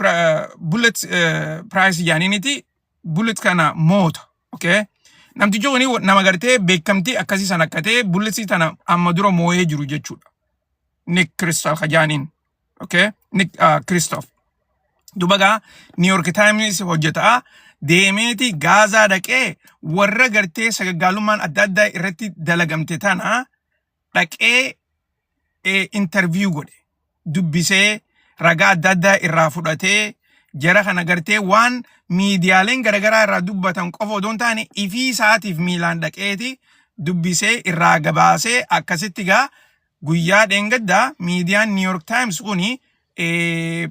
A: Prize jaaniiniti. Bullets kana moota. Namtichi kuni nama gartee beekamtii akkasii san akka ta'e Bullets tana amma dura moo'ee jiru jechuudha. Nick Crystal kajaaniin. Nick Christoph. Duba gaa New York Times hojjetaa deemeeti Gaazaa dhaqee warra gartee sagaggaalummaan adda addaa irratti dalagamte tana dhaqee interview godhe dubbisee ragaa adda addaa irraa fudhatee jara kana gartee waan miidiyaaleen garagaraa irraa dubbatan qofa odoo hin taane ifii isaatiif miilaan dhaqeeti dubbisee irraa gabaasee akkasitti gaa guyyaa dheengaddaa miidiyaan New York Times kuni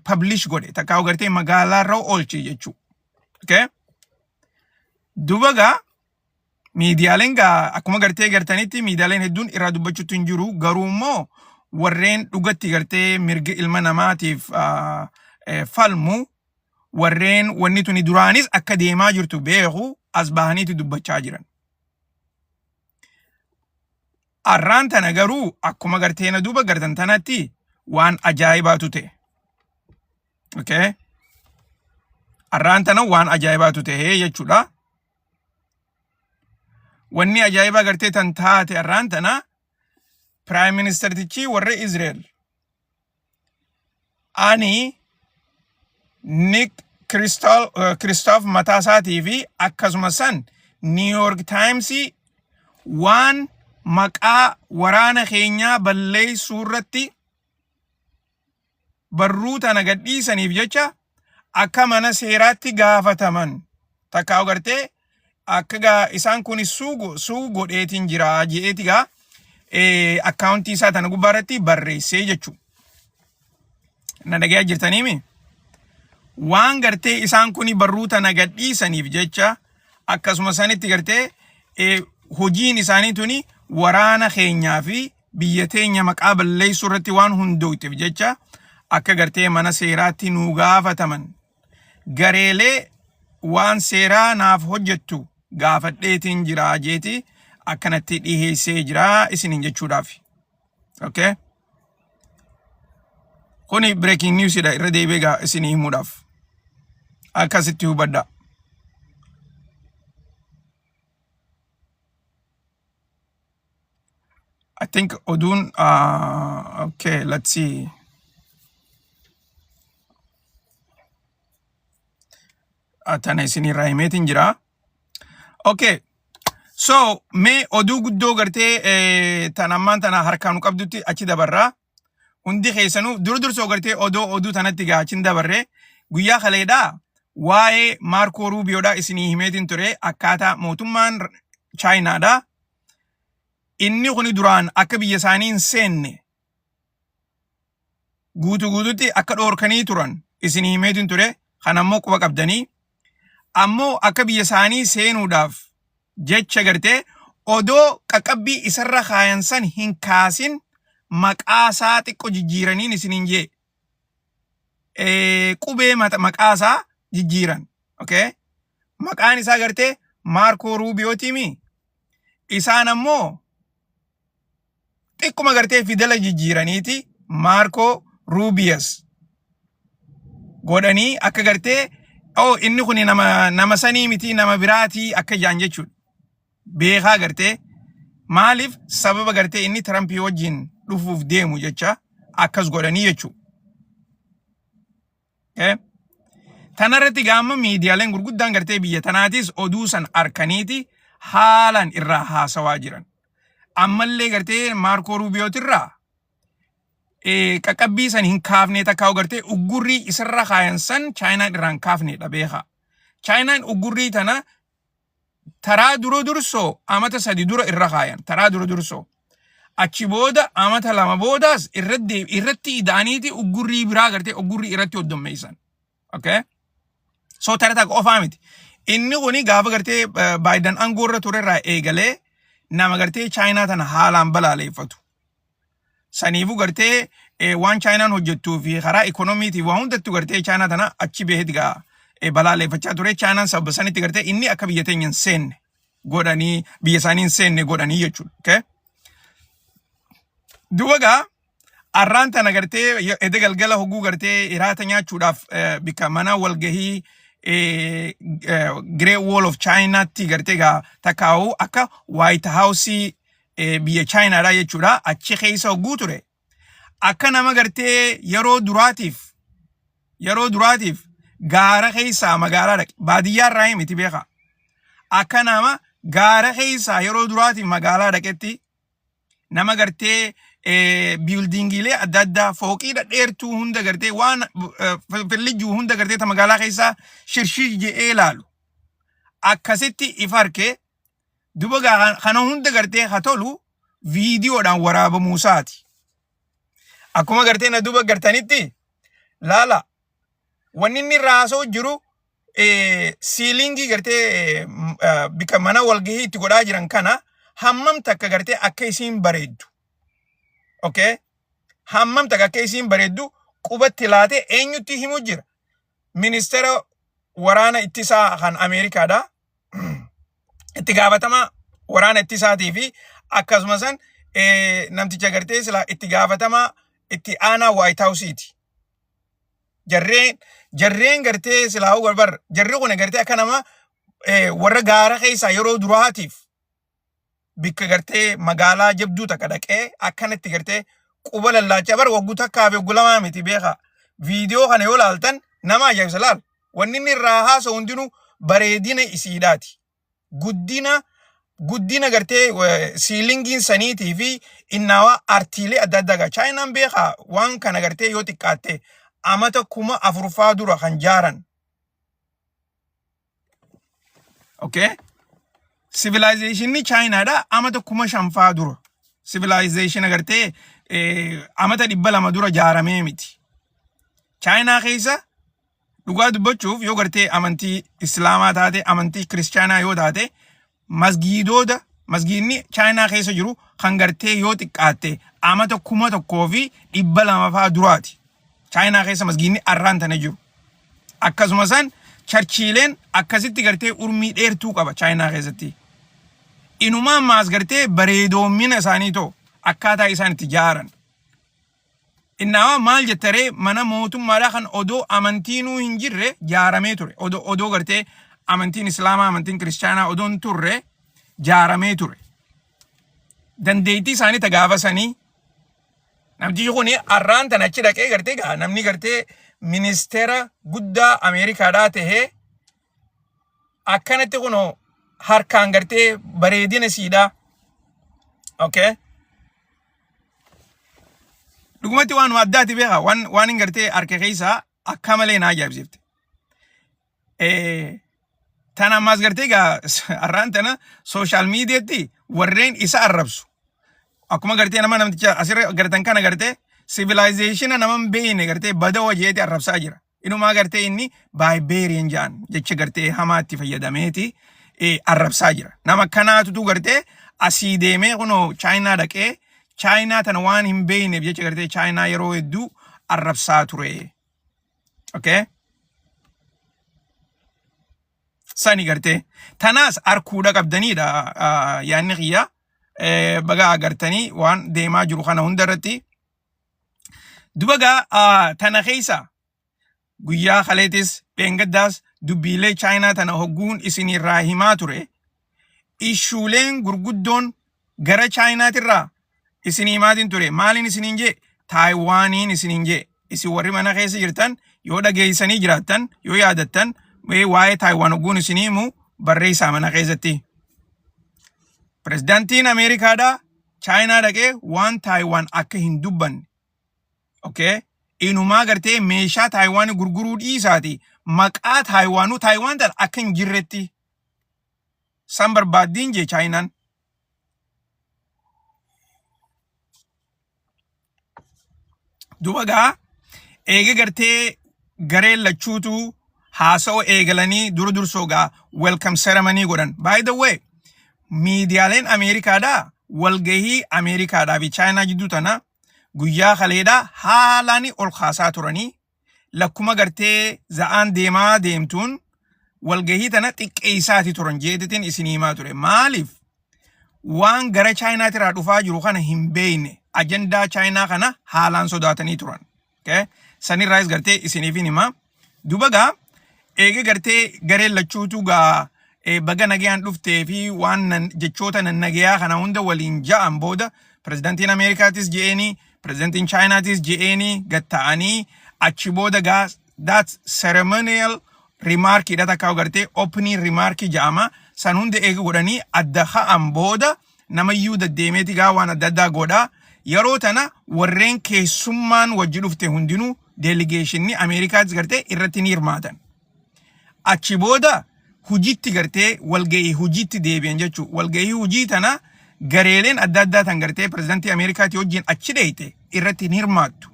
A: publish godhe takkaa agartee magaalaa irra oolche jechuudha. Okay? Duba gaa miidiyaaleen gaa akkuma gartanitti miidiyaaleen hedduun irraa dubbachuutu hin jiru garuu immoo warreen dhugatti gartee mirga ilma namaatiif falmu warreen wanni tuni duraanis akka deemaa jirtu beeku as bahaniiti dubbachaa jiran. Arraan tana garuu akkuma garteena duuba gartan tanatti waan ajaa'ibaatu ta'e. Okay? Arraan tana waan ajaa'ibaatu ta'e jechuudha. Wanni ajaa'ibaa gartee tan taate arraan tana Prime Ministertichi warra Israel ani Nick Christoph Matasaatii fi akkasumas san New York Times waan maqaa waraana keenyaa balleessuu irratti barruu tana gadhiisaniif jecha akka mana seeraatti gaafataman takkaa agartee akka isaan kun suu godheetiin jira je'eeti gaa akkaawuntii isaa tana gubbaarratti barreessee jechuudha. Na dhagayaa jirtaniimi? Waan gartee isaan kun barruu tana gadhiisaniif jecha akkasuma sanitti gartee hojiin isaanii tuni waraana keenyaa fi biyya teenya maqaa balleessuu irratti waan hundoofteef jecha akka gartee mana seeraatti nu gaafataman. Gareelee waan seeraa naaf hojjettu gaafadheetiin jira jeeti akkanatti dhiheessee jira isiniin jechuudhaaf. Okay? Kuni breaking news dha irra deebi'ee isinii himuudhaaf. Akkasitti hubadhaa. I think oduun okay, let's see. Tana isinii irraa himeetiin jira. Okay. So, mee oduu guddoo gartee tanammaan tana harkaan qabdutti achi dabarraa. Hundi keessanuu dursoo gartee oduu tanatti gaachin dabarree guyyaa kaleedhaa waa'ee Marco Rubioodhaa isinii himeetiin ture akkaataa mootummaan Chaayinaadhaa. Inni kuni duraan akka biyya isaanii hin seenne guutuutti akka dhoorkanii turan isinii himeetiin ture kan ammoo quba qabdanii ammoo akka biyya isaanii seenuudhaaf jecha gartee odoo qaqqabbii isarra kaayan san hin kaasin maqaa isaa xiqqoo jijjiiraniin isiniin jee qubee maqaa isaa jijjiiran. Okay? Maqaan isaa gartee Marco Rubiootimi. Isaan ammoo xiqquma gartee fidela jijjiiraniiti Marco Rubius godhanii akka gartee inni kun nama sanii miti nama biraatii akka jaan jechuudha. Beekaa gartee maaliif sababa gartee inni Tirampii wajjin dhufuuf deemu jecha akkas godhanii jechuudha. Okay? Tanarratti gaama miidiyaaleen gurguddaan gartee biyya tanaatis oduu san arkaniiti haalan irraa haasawaa jiran. Ammallee gartee Marco Rubiotirraa qaqqabbii san hin kaafne takkaa gartee uggurrii isarra kaayan san Chaayinaan irraan kaafnedha beekaa. Chaayinaan uggurrii tana taraa dursoo amata 3 dura irra kaayan taraa dursoo. Achi booda amata 2 boodaas irratti ida'aniiti uggurrii biraa gartee uggurrii irratti hoddommeessan. Okay? So tarata qofaa miti. Inni kuni gaafa gartee Biden aangoorra turerraa eegalee nama gartee Chaayinaa tana haalaan balaaleeffatu. Saniifuu gartee waan Chaayinaan hojjettuu fi karaa ikoonomiitiif waan hundattu gartee Chaayinaa tana achi beeheet gaa balaaleeffachaa ture. Chaayinaan sababa sanitti gartee inni akka biyya teenya hin seenne godhanii biyya isaanii hin seenne godhanii jechuudha. Okay? Duuba gaa arraan tana gartee edda galgala hogguu gartee iraata nyaachuudhaaf bika mana walgahii Great Wall of Chinaatti gartee gaa takkaa'u akka White House biyya Chaayinaadhaa jechuudha achi keessa hogguu ture. Akka nama gartee yeroo duraatiif gaara keessaa magaalaa dhaqe baadiyyaa irraa miti beekaa. Akka nama gaara keessaa yeroo duraatiif magaalaa dhaqetti nama gartee buildingiilee adda addaa fooqiidha dheertuu hunda gartee waan fillijuu hunda gartee ta magaalaa keessaa shirshii je'ee ilaalu akkasitti ifa harkee duba kana hunda gartee haa tolu viidiyoodhaan waraabamuu isaati. Akkuma gartee na duba gartanitti laala wanni inni raasoo jiru siilingii gartee bika mana walgahii itti godhaa jiran kana hammam takka gartee akka isiin bareeddu. Okay? Hammam takka akka isiin bareeddu qubatti laatee eenyutti himu jira. Ministeera waraana ittisaa kan Ameerikaadha. Itti gaafatama waraana ittisaatii fi akkasumas namticha gartee sila itti gaafatama itti aanaa White House'iti. Jarreen gartee silaa warbar jarri kun gartee akka nama warra gaara keessaa yeroo duraatiif bikka gartee magaalaa jabduu takka dhaqee akkanatti gartee quba lallaacha bar waggu takkaa fi waggu lamaa miti beeka. Viidiyoo kana yoo laaltan nama ajaa'ibsa laal. Wanni inni irraa haasa'u hundinuu bareedina isiidhaati. Guddina gartee siilingiin saniitii fi innaawaa artiilee adda addaa Chaayinaan beeka waan kana gartee yoo xiqqaatte amata 4,000 dura kan jaaran. Okay? Civilization Chaayinaadha amata 5,000 dura. Civilization gartee amata 200 dura jaaramee miti. Chaayinaa keessa dhugaa dubbachuuf yoo gartee amantii Islaamaa taate amantii Kiristaanaa yoo taate masgiidni Chaayinaa keessa jiru kan gartee yoo xiqqaatte amata 1,200 duraati. Chaayinaa keessa masgiidni arraan tana jiru. Akkasumas charchiileen akkasitti gartee urmii dheertuu qaba Chaayinaa keessatti. Inumaan maas gartee bareedoomina isaanii too akkaataa isaan itti jaaran. Innaawa maal jettaree mana mootummaadhaa kan odoo amantiinuu hin jirre jaaramee ture. Odoo gartee amantiin Islaamaa amantiin Kiristaanaa odoon turre jaaramee ture. Dandeettii isaanii tagaafasanii namtichi kun arraan tan achi dhaqee gartee namni gartee ministeera guddaa Ameerikaadhaa tahee akkanatti kun harkaan gartee bareedina siidhaa. Okay? Dhugumatti waan addaati beeka waan hin gartee harka keessaa akka malee na ajaa'ibsiifte. Tana ammaas gartee arraan tana sooshaal miidiyaatti warreen isa arrabsu. Akkuma gartee namticha asirra gartan kana gartee civilization nama hin beekne gartee bada wajeeti arrabsaa jira. Inumaa gartee inni baaybeeriyan jaan jecha gartee hamaatti fayyadameeti arrabsaa jira. Nama kanaatutu gartee asii deemee kunoo Chaayinaa dhaqee Chaayinaa tana waan hin beekneef jecha gartee Chaayinaa yeroo hedduu arrabsaa ture. Okay? Sani gartee tanaas arkuudha qabdaniidha yaanni kiyya bagaa agartanii waan deemaa jiru kana hundarratti. Dubagaa tana keessa guyyaa kaleetis dheengaddaas dubbiilee Chaayinaa tana hogguun isinirraa himaa ture. Ishuuleen gurguddoon gara Chaayinaatirraa isin himaatiin ture. Maaliin isiniin jee? Taayiwaaniin isiniin jee. Isin warri mana keessa jirtan yoo dhageessanii jiraattan yoo yaadattan waa'ee Taayiwaan hogguun isin himu barreessaa mana keessatti. Pirezidaantiin Ameerikaadhaa Chaayinaa dhaqee waan Taayiwaan akka hin dubbanne. Okay? Inumaa gartee meeshaa Taayiwaan gurguruu dhiisaati. Maqaa Taayiwaanuu Taayiwaan tan akka hin jirretti. San barbaaddiin jee Chaayinaan. Dubagaa eega gartee gareen lachuutu haasa'oo eegalanii dursoogaa welcome ceremony godhan. By the way, miidiyaaleen Ameerikaadhaa walgahii Ameerikaadhaa fi Chaayinaa jidduu tana guyyaa kaleedhaa haalaan ol kaasaa turanii lakkuma gartee za'aan deemaa deemtuun walgahii tana xiqqeessaati turan jeetitiin isin himaa ture. Maaliif? Waan gara Chaayinaatirraa dhufaa jiru kana hin beekne ajandaa Chaayinaa kana haalaan sodaatanii turan. Okay? Sanirraas gartee isiniif hin himaa. Dubagaa eega gartee gareen lachuutu baga nagayaan dhuftee fi waan jechoota nagayaa kana hunda waliin ja'an booda pirezidaantiin Ameerikaatis je'eenii pirezidaantiin Chaayinaatis je'eenii gatta'anii achi booda that ceremonial remark hidhata kaa'u gartee opening remark ja'ama san hunda eega godhanii adda ka'an booda namayyuu deddeemeeti waan adda addaa godhaa yeroo tana warreen keessummaan wajji dhufte hundinuu delegationni Ameerikaatti gartee irratti ni hirmaatan. Achi booda hujitti gartee walgahii hujitti deebi'an jechuudha. Walgahii hujii tana gareeleen adda addaa tan gartee pirezidaantii Ameerikaatti wajjin achi dheeyte irratti ni hirmaattu.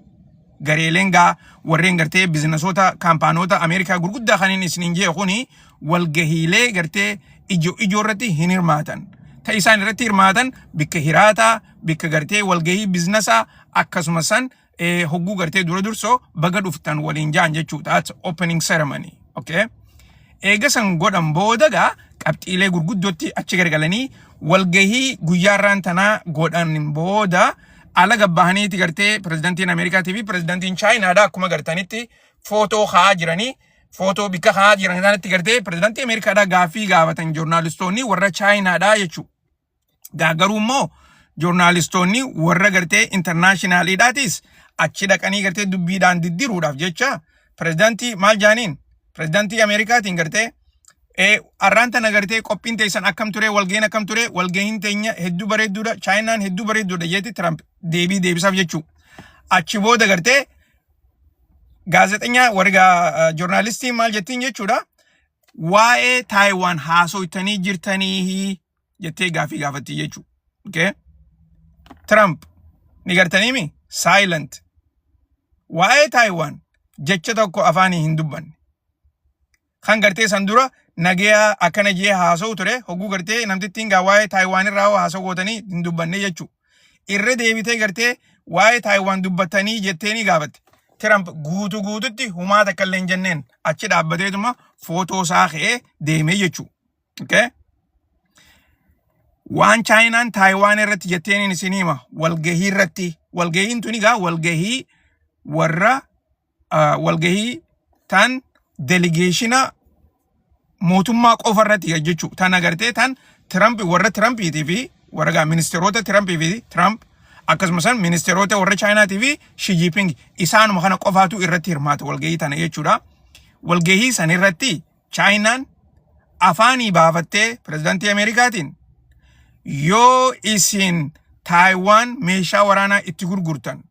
A: Gareeleen gaa warreen gartee bizinesoota kaampaanoota Ameerikaa gurguddaa kanneen isiniin jee kuni walgahiilee gartee ijoo irratti hin hirmaatan. Ta isaan irratti hirmaatan bikka hiraataa, bikka gartee walgahii bizinesaa akkasumas san hogguu gartee dura dursoo baga dhuftan waliin jaan jechuudha. That's opening ceremony. Okay? Eegasan godhan boodagaa qabxiilee gurguddootti achi gargalanii walgahii guyyaarraan tanaa godhan booda ala gabbahaniiti gartee pirezidaantiin Ameerikaatii fi pirezidaantiin Chaayinaadhaa akkuma gartanitti footoo haa jiranii footoo bikka haa jiran kanatti gartee pirezidaantii Ameerikaadhaa gaaffii gaafatan joornaalistoonni warra Chaayinaadhaa jechuudha. Garuu immoo joornaalistoonni warra gartee intarnaashinaaliidhaatis achi dhaqanii gartee dubbiidhaan diddiruudhaaf jecha pirezidaantii maal jaaniin pirezidaantii Ameerikaatiin gartee arraan tana gartee qophiin teessan akkam ture walgahiin akkam ture walgahiin teenya hedduu bareedduudha Chaayinaan hedduu bareedduudha jetti Trump deebisaaf jechuu. Achi booda gartee gaazexeenyaa warga joornaalistiin maal jettiin jechuudha. Waa'ee Taayiwaan haasoytanii jirtanii jettee gaaffii gaafatti jechuu. Okay? Trump ni gartaniimi silent. Waa'ee Taayiwaan jecha tokko afaanii hin dubbanne. Kan gartee san dura nagaya akkana jee haasa'u ture hogguu gartee namtittiin gaa waa'ee Taayiwaan irraa haasa'u gootanii hin dubbanne jechuu. Irra deebitee gartee waa'ee Taayiwaan dubbatanii jetteeni gaafatte. Trump guututti humaa takka illee hin jenneen achi dhaabbateetuma footoo isaa ka'ee deemee jechuu. Okay? Waan Chaayinaan Taayiwaan irratti jetteeniin isin hima walgahii irratti walgahiin tuni gaa walgahii warra walgahii tan delegationa mootummaa qofa irratti jechuudha. Tan agartee tan Trump warra Trumpiitii fi warra ministeerota Trumpii fi Trump akkasumas ministeerota warra Chaayinaatii fi Xi Jinping isaanuma kana qofaatu irratti hirmaata walgahii tana jechuudha. Walgahii san irratti Chaayinaan afaanii baafattee pirezidaantii Ameerikaatiin yoo isin Taayiwaan meeshaa waraanaa itti gurgurtan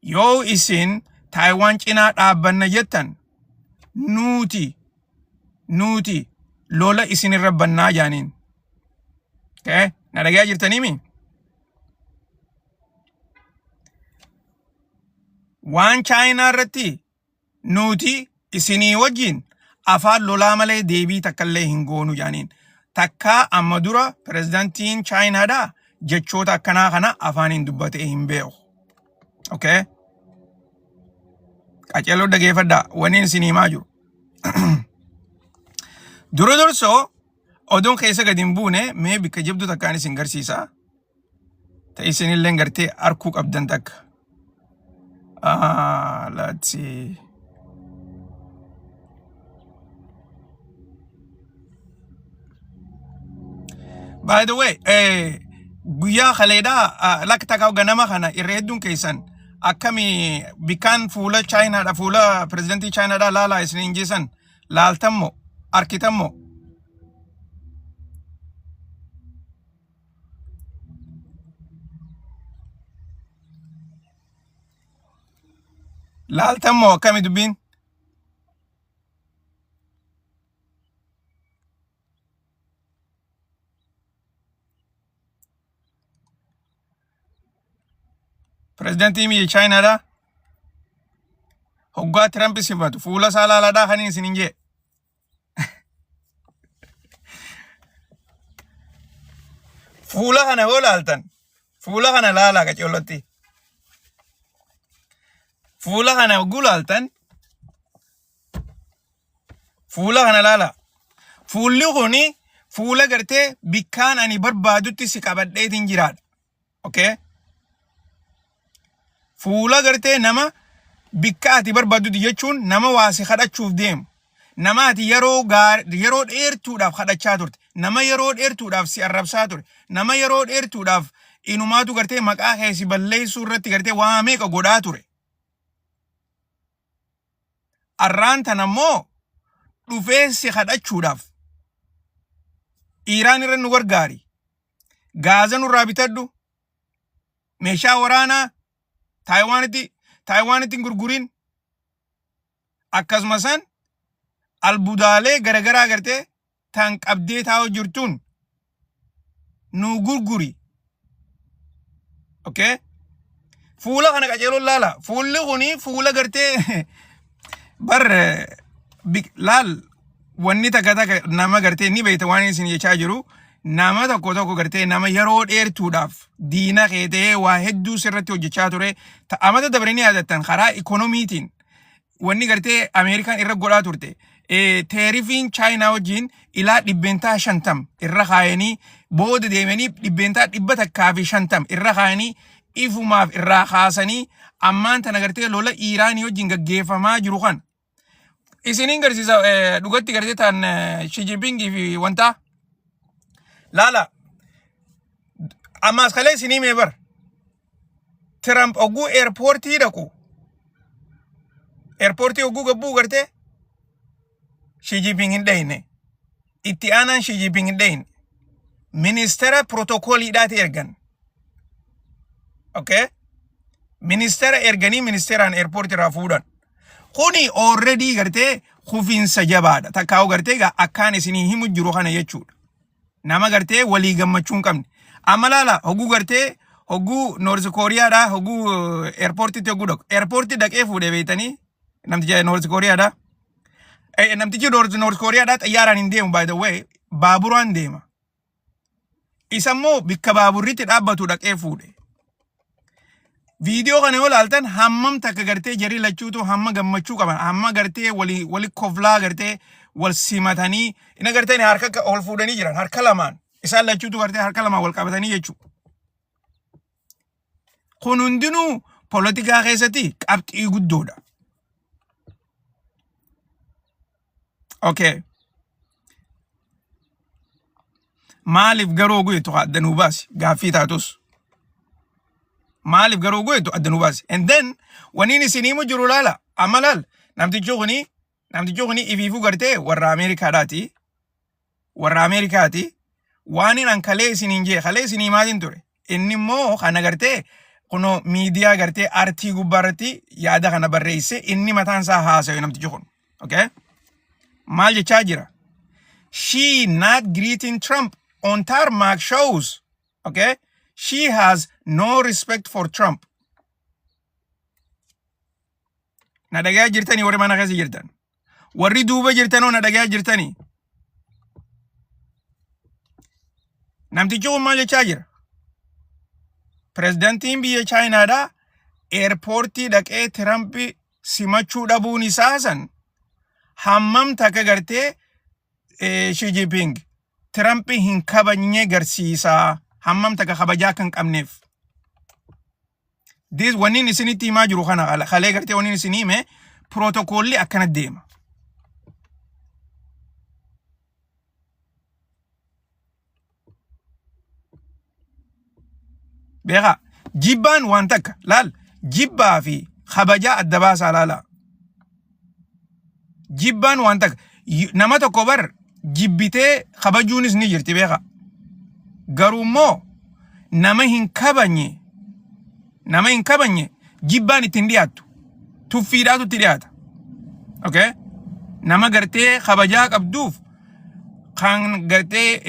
A: yoo isin Taayiwaan cinaa dhaabbanna jettan nuti lola isin irra bannaa jaaniin. Okay? Na dhagayaa jirtaniimi? Waan Chaayinaa irratti nuti isinii wajjin afaan lolaa malee deebii takkallee hin goonu jaaniin. Takka amma dura pirezidaantiin Chaayinaadhaa jechoota akkanaa kana afaaniin dubbatee hin beeku. Okay? Qaceeloo dhageeffadhaa waniin isin himaa jiru. Dura dursoo oduun keessa gadi hin buune mee bikka jabdu takkaan isin garsiisa. Ta isinillee gartee arkuu qabdan takka. Let's see. By the way, guyyaa kaleedhaa lakta kaa'u ganama kana irra hedduun keessan akkami bikaan fuula Chaayinaadha fuula pirezidaantii Chaayinaadha laalaa isiniin jeesan laaltammo arkitammo. Laaltammo akkami dubbiin. Pirezidaantii biyya Chaayinaadhaa hoggaa Trump simatu fuula isaa laalaadhaa kan isiniin jee. Fuula kana hoo laaltan fuula kana laalaa qaceellotti. Fuula kana hogguu laaltan fuula kana laalaa. Fuulli kuni fuula gartee bikkaan ani barbaadutti si qabadheetiin jiraadha. Okay? Fuula gartee nama bikka ati barbaadutti jechuun nama waa si kadhachuuf deemu. Nama ati yeroo dheertuudhaaf kadhachaa turte. Nama yeroo dheertuudhaaf si arrabsaa ture. Nama yeroo dheertuudhaaf inumaatu gartee maqaa kee si balleessuu irratti gartee waa meeqa godhaa ture. Arraan tan ammoo dhufee si kadhachuudhaaf Iraan irra nu gargaari. Gaaza nurraa bitadhu. meeshaa waraanaa Taayiwaanitti gurgurin akkasumas albudaalee garagaraa gartee tan qabdee taa'u jirtuun nu gurguri. Okay? Fuula kana qajeeloo laala. Fuulli kuni fuula gartee bar laal wanni takka nama gartee ni beekta waan isin jechaa jiru. Nama tokko gartee nama yeroo dheertuudhaaf diina keetee waa hedduu sirratti hojjechaa ture. Amata dabranii yaadattan karaa ikoonomiitiin wanni gartee Ameerikaan irra godhaa turte. Teerifiin Chaayinaa wajjin ilaa 50 irra kaayanii booda deemanii 150 irra kaayanii ifumaaf irraa kaasanii ammaan tana gartee lola Iraanii wajjin gaggeeffamaa jiru kan. Isiniin garsiisa dhugatti gartee tan Xi Jinping fi wanta laala ammaas kalee isinii mee bar Trump oguu airportii dhaqu airportii oguu gabbuu gartee Xi Jinping hin dhayne itti aanaan Xi Jinping hin dhayne ministeera protokoliidhaati ergan. Okay? Ministeera erganii ministeeraan airport irraa fuudhan. Kuni already gartee kufiinsa jabaadha. Takkaa'u gartee akkaan isinii himu jiru kana jechuudha. Nama gartee walii gammachuu hin qabne. Amma laala hoguu gartee hoguu North Koreaadhaa hoguu airportitti hoguu dhaqu. Airporti dhaqee fuudhee beektanii namticha North Koreaadhaa. Namtichi North Koreaadhaa xayyaaraan hin deemu by the way baaburaan deema. Isa immoo bikka baaburritti dhaabbatu dhaqee fuudhe. Video kana yoo laaltan hammam takka gartee jarii lachuutu hamma gammachuu qaban hamma gartee wali koflaa gartee wal simatanii ina gartee harka ol fuudhanii jiran harka lamaan isaan lachuutu gartee harka lamaan wal qabatanii jechuudha. Kun hundinuu poolitikaa keessatti qabxii guddoodha. Okay. Maaliif garuu guutuu addanuu baasi gaaffii taatus. Maaliif garuu guutuu addanuu baasi. And then waniin isiniimu jiru laala amma laal namtichi kuni ifiifuu gartee warra Ameerikaadhaati. Warra Ameerikaati. Waanin an kalee isiniin jee kalee isinii maatiin ture. Inni immoo kana gartee kuno miidiyaa gartee artii gubbaarratti yaada kana barreesse inni mataan isaa haasa'e namtichi kun. Okay? Maal jechaa jira. She not greeting Trump on tarmac shows. Okay? She has no respect for Trump. Na dhagayaa jirtanii warri mana keessa jirtan. Warri duuba jirtanoo na dhagayaa jirtanii. Namtichi kun maal jechaa jira. Pirezidantiin biyya Chaayinaadhaa airportii dhaqee Trump simachuu dhabuun isaa san hammam takka gartee Xi Jinping Trump hin kabajne garsiisaa hammam takka kabajaa kan qabneef. This waniin isinitti himaa jiru kana kalee gartee waniin isinii hime protokoli akkana deema. Beekaa jibbaan waan takka laal jibbaa fi kabajaa adda baasaa laala. Jibbaan waan takka nama tokko bar jibbitee kabajuunis ni jirti beekaa. Garuu immoo nama hin kabanye jibbaan ittiin dhiyaattu tuffiidhaatu itti dhiyaata. Okay? Nama gartee kabajaa qabduuf kan gartee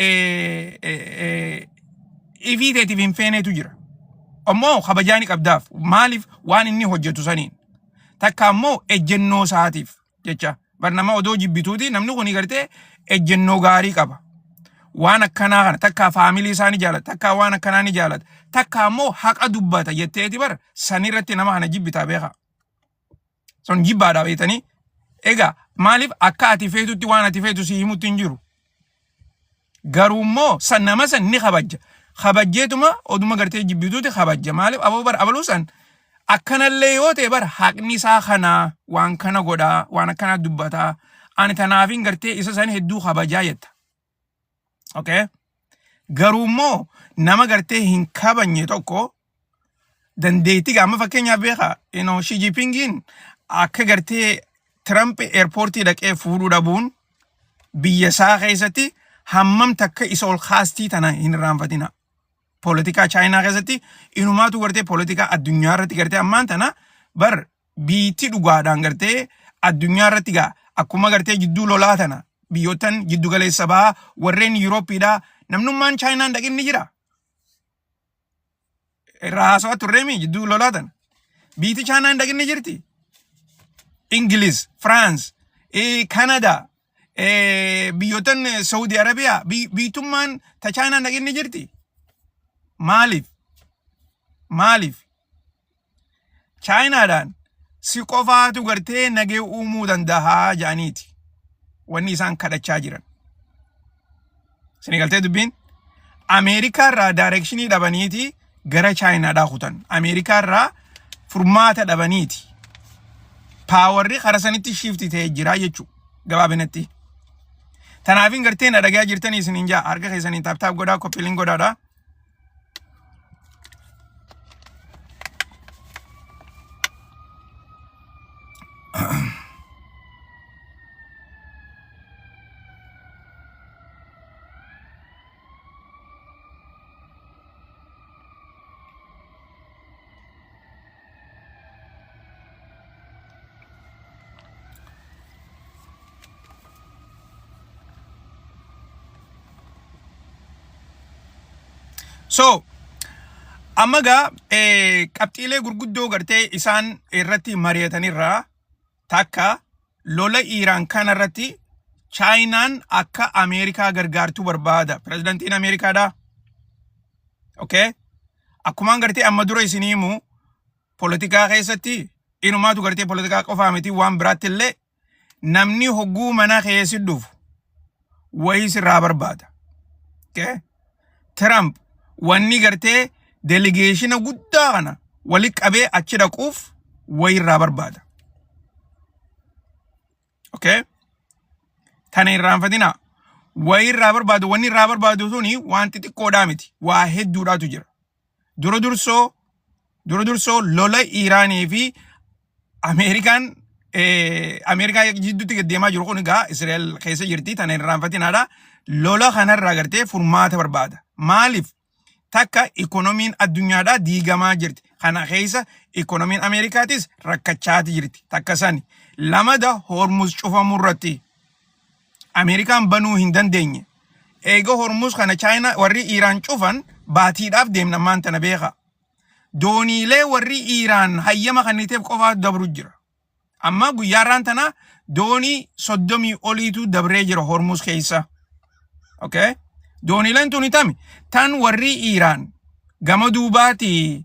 A: ifiiteetiif hin feeneetu jira. Ammoo kabajaani qabdaaf maaliif waan inni hojjetu saniin. Takka ammoo ejjennoo isaatiif jecha. Bar nama odoo jibbituuti namni kuni gartee ejjennoo gaarii qaba. Waan akkanaa kana takka faamilii isaa ni jaalata takka waan akkanaa ni jaalata takka ammoo haqa dubbata jetteeti bar sanirratti nama kana jibbitaa beekaa. Son jibbaadhaa beetanii egaa maaliif akka ati feetutti waan ati feetu si himutti hin jiru. Garuu immoo san nama san ni kabajja. Kabajjeetuma oduma gartee jibbituuti kabajja maaliif aboo bar abaluu san akkanallee yoo ta'e bar haqni isaa kana waan kana godhaa waan akkana dubbataa ani tanaafin gartee isa san hedduu kabajaa jetta. Okay? Garuu immoo nama gartee hin kabanye tokko dandeettii gaama fakkeenyaaf beekaa Xi Jinpingiin akka gartee Trump airportii dhaqee fuudhuu dhabuun biyya isaa keessatti hammam takka isa ol kaastii tana hin irraanfatina. Politika Chaayinaa keessatti inumaatu gartee politika addunyaa irratti gartee ammaan tana bar biitti dhugaadhaan gartee addunyaa irratti gaa akkuma gartee jidduu lolaa tana biyyootan jiddu galeessa bahaa warreen Yuurooppiidhaa namnummaan Chaayinaan dhaqinni jira. Irraa haasawaa turreemi jidduu lolaa tana. Biitti Chaayinaan dhaqinni jirti. Ingiliz, France, Canada, biyyootan Saudi Arabiyaa biitummaan ta Chaayinaan dhaqinni jirti. Maaliif? Chaayinaadhaan si qofaatu gartee nagee uumuu dandahaa jedhaniiti. Wanni isaan kadhachaa jiran. Isin galtee dubbiin Ameerikaa irraa directionii dhabaniiti gara Chaayinaadhaa kutan. Ameerikaa irraa furmaata dhabaniiti. Paawarri kara sanitti shifti ta'ee jira jechuudha gabaabinatti. Tanaafin gartee na dhagaa jirtanii isiniin jaa harka keessaniin taaptaap godhaa koppiliin godhaadhaa. So, ammaga qabxiilee gurguddoo gartee isaan irratti mari'atanirraa takka lola Iraan kanarratti Chaayinaan akka Ameerikaa gargaartuu barbaada. Pirezidantiin Ameerikaadha. Okay? Akkumaan gartee amma dura isinii himu politikaa keessatti inumaatu gartee politikaa qofaa miti waan biraatti illee namni hogguu mana keessi dhufu wayii sirraa barbaada. Okay? Trump wanni gartee delegationa guddaa kana wali qabee achi dhaquuf wayii irraa barbaada. Okay? Tana irraanfatina. Wayii irraa barbaadu wanni irraa barbaadu suni waan xixiqqoodhaa miti. Waa hedduudhaatu jira. Dura dursoo lola Iraanii fi Ameerikaa jidduutti gaddeemaa jiru kun egaa Israa'el keessa jirti. Tana irraanfatinaadha. Lola kanarraa gartee furmaata barbaada. Maaliif? Takka ikonomiin addunyaadhaa diigamaa jirti. Kana keessa ikonomiin Ameerikaatis rakkachaati jirti. Takka sani. Lamada Hormuz cufamuu irratti Ameerikaan banuu hin dandeenye. Eega Hormuz kana Chaayinaa warri Iraan cufan baatiidhaaf deemnamaan tana beeka. Dooniilee warri Iraan hayyama kanniteef qofaa dabru jira. Amma guyyaarraan tana doonii 30 oliitu dabree jira Hormuz keessa. Okay? Dooniileen tuni tami. Tan warri Iraan gama duubaati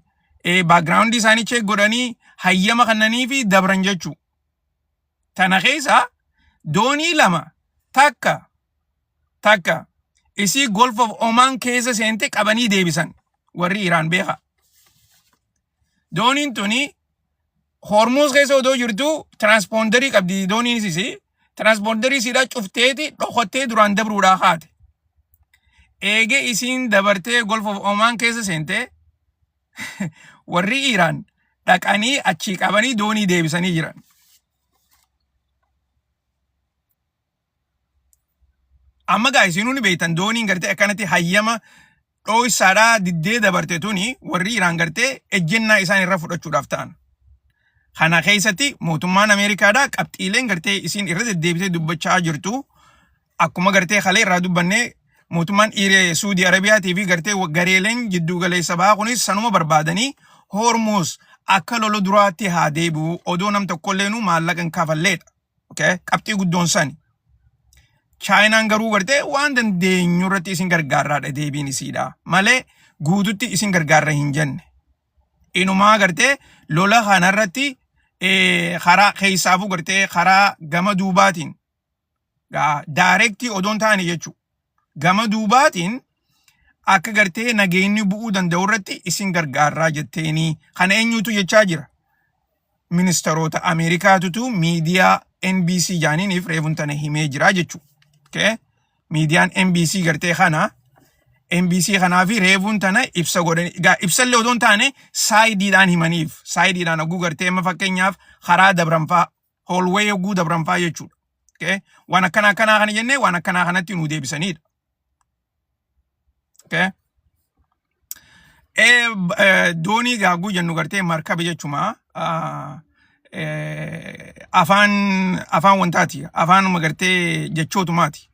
A: background isaanii check godhanii hayyama kannanii fi dabran jechuu. Tana keessa doonii lama takka isii Gulf of Oman keessa seente qabanii deebisan warri Iraan beeka. Dooniin tuni Hormuz keessa odoo jirtu transponderii qabdi dooniin isii transponderii siidhaa cufteeti dhokottee duraan dabruudhaa haate. Eege isiin dabartee Gulf of Oman keessa seente warri Iraan dhaqanii achii qabanii doonii deebisanii jiran. Amma gaa isinuuni beektan dooniin gartee akkanatti hayyama dhooysaadhaa diddee dabarte tuni warri Iraan gartee ejjennaa isaan irra fudhachuudhaaf ta'an. Kana keessatti mootummaan Ameerikaadhaa qabxiileen gartee isiin irra deddeebitee dubbachaa jirtu akkuma gartee kalee irraa dubbannee mootummaan Saudi Arabiyaatii fi gartee gareeleen jiddu galeessa bahaa kunis sanuma barbaadanii Hormuz akka lola duraatti haa deebi'u odoo nam tokkolleenu maallaqa hin kaafalleedha. Okay? Qabxii guddoon sani. Chaayinaan garuu gartee waan dandeenyu irratti isin gargaarraadha deebiin isiidha. Malee guututti isin gargaarra hin jenne. Inumaa gartee lola kanarratti karaa keessaafuu gartee karaa gama duubaatiin daarektii odoon ta'ani jechuudha. Gama duubaatiin akka gartee nageenyi bu'uu danda'u irratti isin gargaarraa jetteeni. Kana eenyutu jechaa jira? Ministeerota Ameerikaatutu miidiyaa NBC jaaniiniif reefuun tana himee jira jechuudha. Okay? Miidiyaan NBC gartee kana NBC kanaa fi reefuun tana ibsa godhani. Ibsallee odoon taane saayidiidhaan himaniif. Saayidiidhaan oguu gartee amma fakkeenyaaf karaa dabranfaa hallway oguu dabranfaa jechuudha. Okay? Waan akkanaa kana jennee waan akkanaa kanatti nu deebisanidha. Okay? doonii gaaguu jennu gartee markaba jechuma afaan wantaati afaanuma gartee jechootumaati.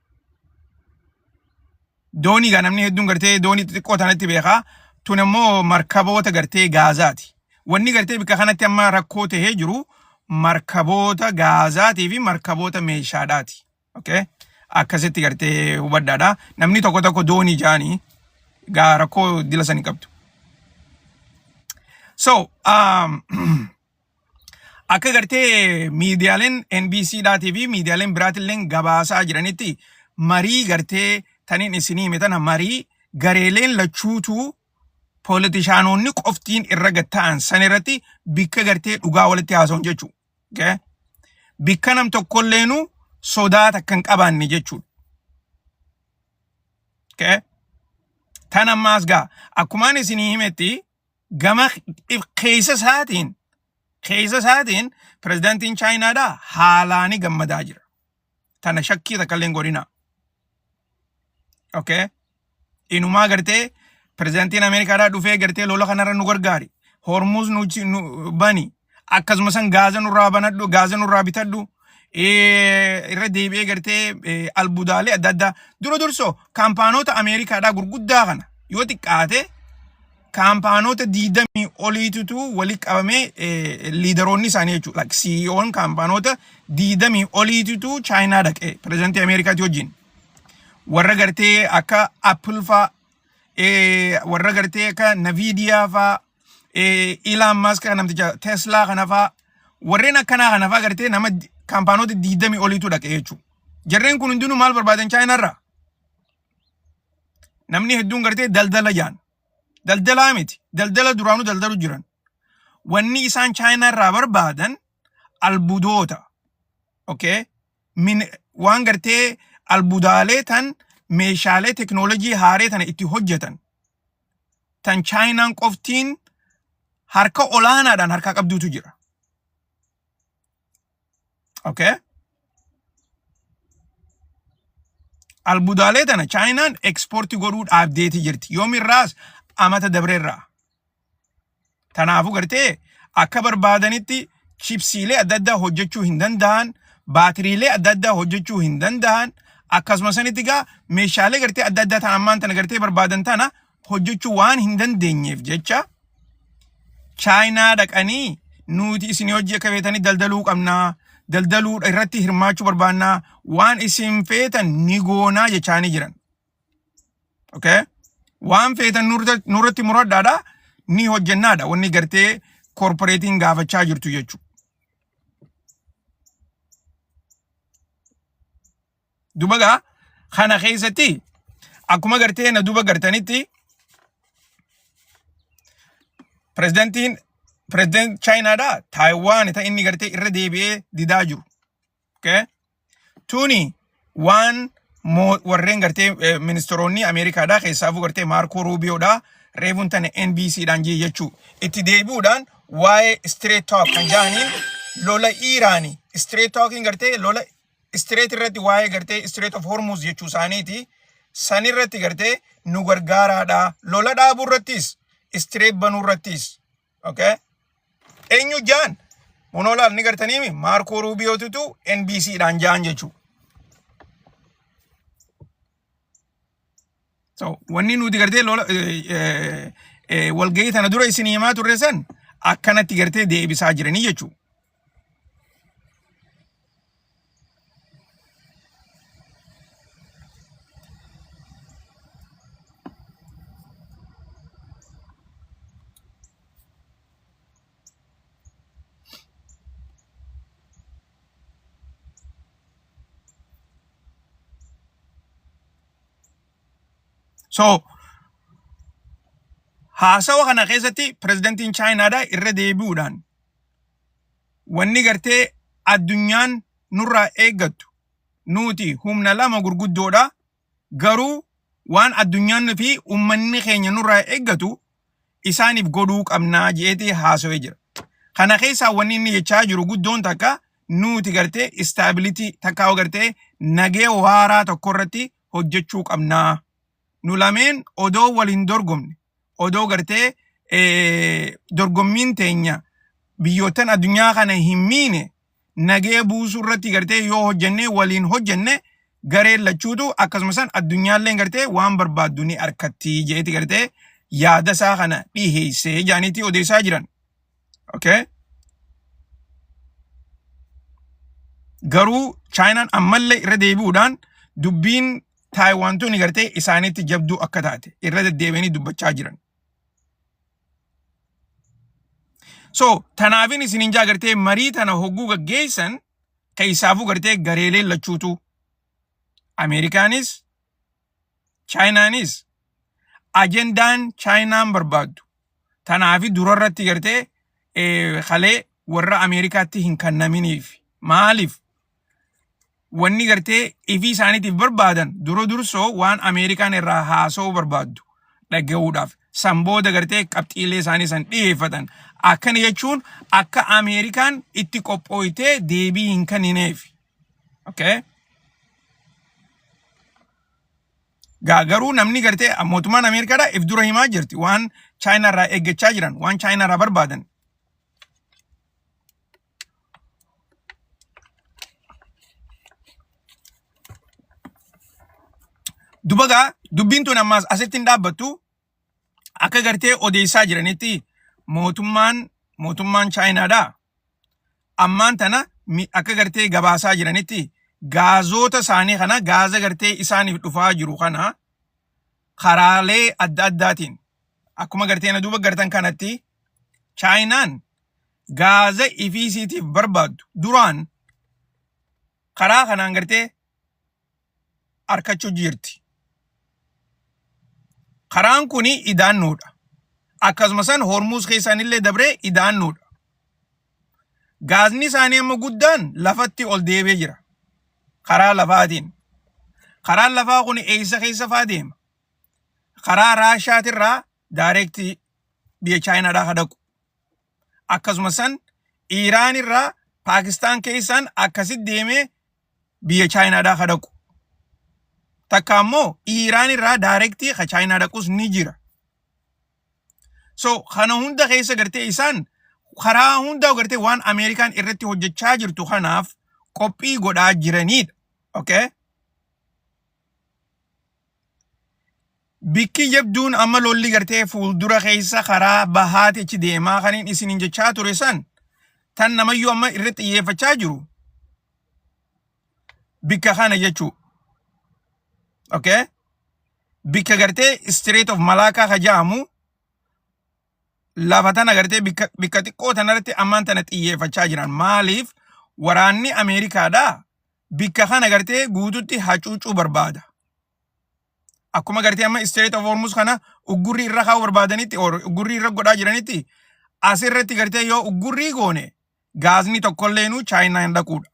A: Doonii gaa namni hedduun gartee doonii xixiqqoo tanatti beekaa tun immoo markaboota gartee gaazaati. Wanni gartee bika kanatti amma rakkoo tahee jiru markaboota gaazaatii fi markaboota meeshaadhaati. Okay? Akkasitti gartee hubadhaadha. Namni tokko tokko doonii jaanii gaa rakkoo dila sanii qabdu. So, akka gartee miidiyaaleen NBC fi miidiyaaleen biraatilleen gabaasaa jiranitti marii gartee taniin isinii himetana marii gareeleen lachuutu poolitishaanonni qoftiin irra gatta'an san irratti bikka gartee dhugaa walitti haasa'uun jechuudha. Okay? Bikka nam tokkolleenu sodaa takka hin qabaanne jechuudha. Okay? Tan ammaas gaa akkumaan isinii himetti gama keessa isaatiin pirezidaantiin Chaayinaadhaa haalaani gammadaa jira. Tana shakkii takka illee hin godhinaa. Okay? Inumaa gartee pirezidaantiin Ameerikaadhaa dhufee gartee lola kanarra nu gargaari. Hormuz nu bani. Akkasuma san gaaza nurraa banadhu, gaaza nurraa bitadhu. Irra deebi'ee gartee albudaalee adda addaa. Dursoo kaampaanoota Ameerikaadhaa gurguddaa kana yoo xiqqaate kaampaanoota 20 oliitutu wali qabamee liidaroonni isaanii jechuudha. CEO'n kaampaanoota 20 oliitutu Chaayinaa dhaqee pirezidaantii Ameerikaatti wajjin. Warra gartee akka Apple faa, warra gartee akka Nvidia faa, Elon Musk namticha Tesla kana faa, warreen akkanaa kana faa gartee nama kaampaanoota 20 oliitu dhaqee jechuudha. Jarreen kun hundinuu maal barbaadan Chaayinaarraa? Namni hedduun gartee daldala jaan. Daldalaa miti. Daldala duraanuu daldalu jiran. Wanni isaan Chaayinaarraa barbaadan albuudoota. Okay? Waan gartee albudaalee tan meeshaalee teknoolojii haaree tana itti hojjetan. Tan Chaayinaan qoftiin harka olaanaadhaan harka qabduutu jira. Okay? Albudaalee tana Chaayinaan ekspoortii godhuu dhaabdeeti jirti. Yoomirraas amata dabreerraa. Tanaafuu gartee akka barbaadanitti chipsiilee adda addaa hojjechuu hin danda'an, baatiriilee adda addaa hojjechuu hin danda'an, akkasuma sanitti gaa meeshaalee gartee adda addaa tan ammaan tana gartee barbaadan tana hojjechuu waan hin dandeenyeef jecha Chaayinaa dhaqanii nuti isin hojii akka feetanii daldaluu qabnaa, daldaluu irratti hirmaachuu barbaannaa, waan isin feetan ni goonaa jechaanii jiran. Okay? Waan feetan nurratti muradhaadha ni hojjennaadha wanni gartee korporeetiin gaafachaa jirtu jechuudha. Duba gaa kana keessatti akkuma gartee na duba gartanitti pirezidaant Chaayinaadhaa Taayiwaan ta'e inni gartee irra deebi'ee didaa jiru. Okay? Tuni waan warreen gartee ministeeronni Ameerikaadhaa keessaafuu gartee Maarko Ruubiyoodhaa reefuun tane NBCdhaan jechuu itti deebi'uudhaan waa'ee straight talk kan jedhaniin lola Iraanii straight talking gartee lola straight irratti waa'ee gartee straight of Hormuz jechuu isaaniiti san irratti gartee nu gargaaraadha lola dhaabuu irrattis straight banuu irrattis. Okay? Eenyu jaan monolaal ni gartaniimi Maarko Ruubiyootutu NBCdhaan jaan jechuu. So, wanni nuti gartee lola walgahii tana dura isin himaa turre san akkanatti gartee deebisaa jiranii jechuudha. So, haasawa kana keessatti pirezidaantiin Chaayinaadhaa irra deebi'uudhaan wanni gartee addunyaan nurraa eeggattu nuti humna lama gurguddoodha garuu waan addunyaan fi ummanni keenya nurraa eeggatu isaaniif godhuu qabnaa jeetee haasawee jira. Kana keessaa wanni inni jechaa jiru guddoon takka nuti gartee istaabilitii takkaa gartee nagee waaraa tokko irratti hojjechuu qabnaa. Nu lameen odoo waliin dorgomne odoo gartee dorgommiin teenya biyyootan addunyaa kana hin miine nagee buusuu irratti gartee yoo hojjenne waliin hojjenne gareen lachuutu akkasumas addunyaallee gartee waan barbaaddu ni arkatti jeeti gartee yaada isaa kana dhiheessee jaaniitii odeessaa jiran. Okay? Garuu Chaaynaan ammallee irra deebi'uudhaan dubbiin Taayiwaantuun gartee isaaniitti jabduu akka taate irra deddeebi'anii dubbachaa jiran. So tanaafin isinin jaa gartee marii tana hogguu gaggeessan keessaafuu gartee gareelee lachuutu Ameerikaanis Chaaynaanis ajendaan Chaaynaan barbaaddu tanaafi durarratti gartee kalee warra Ameerikaatti hin kannaminiif maaliif wanni gartee ifii isaaniitiif barbaadan dursoo waan Ameerikaan irraa haasa'uu barbaaddu dhaga'uudhaaf sanbooda gartee qabxiilee isaanii san dhiyeeffatan akkana jechuun akka Ameerikaan itti qophooytee deebii hin kennineef. Okay? Garuu namni gartee mootummaan Ameerikaadhaa if dura himaa jirti waan Chaayinaarraa eeggachaa jiran waan Chaayinaarraa barbaadan. Dubagaa dubbiin tun ammaas asitti hin dhaabbattu akka gartee odeessaa jiranitti mootummaan Chaayinaadhaa ammaan tana akka gartee gabaasaa jiranitti gaazota isaanii kana gaaza gartee isaaniif dhufaa jiru kana karaalee adda addaatiin akkuma gartee na duuba gartan kanatti Chaaynaan gaaza ifiisiitiif barbaaddu duraan karaa kanaan gartee arkachuu jirti. Karaan kuni idaannoodha. Akkasumas Hormuz keessaanillee dabree idaannoodha. Gaazni isaanii amma guddaan lafatti ol deebee jira. Karaa lafaatiin. Karaan lafaa kun eessa keessa faa deema? Karaa Raashaatirraa daayirektii biyya Chaayinaadhaa kadhaqu. Akkasumas Iraan irraa Paakistaan keessaan akkasitti deemee biyya Chaayinaadhaa kadhaqu. Takka ammoo Iraan irraa daayirektii ka Chaayinaa dhaquus ni jira. So kana hunda keessa gartee isaan karaa hunda gartee waan Ameerikaan irratti hojjechaa jirtu kanaaf qophii godhaa jiranidha. Okay? Bikki jabduun amma lolli gartee fuuldura keessa karaa bahaatichi deemaa kaniin isinin jechaa ture san tan namayyuu amma irratti xiyyeeffachaa jiru. Bikka kana jechuu. Okay? Bikka gartee Strait of Malacca kajaamu lafa tana gartee bikka xiqqoo tanarratti ammaan tana xiyyeeffachaa jiran. Maaliif waraanni Ameerikaadhaa bikka kana gartee guututti hacuucuu barbaada. Akkuma gartee amma Strait of Hormuz kana uggurrii irra kaa'uu barbaadanitti uggurrii irra godhaa jiranitti asirratti gartee yoo uggurrii goone gaazni tokkolleenu Chaayinaan dhaquudha.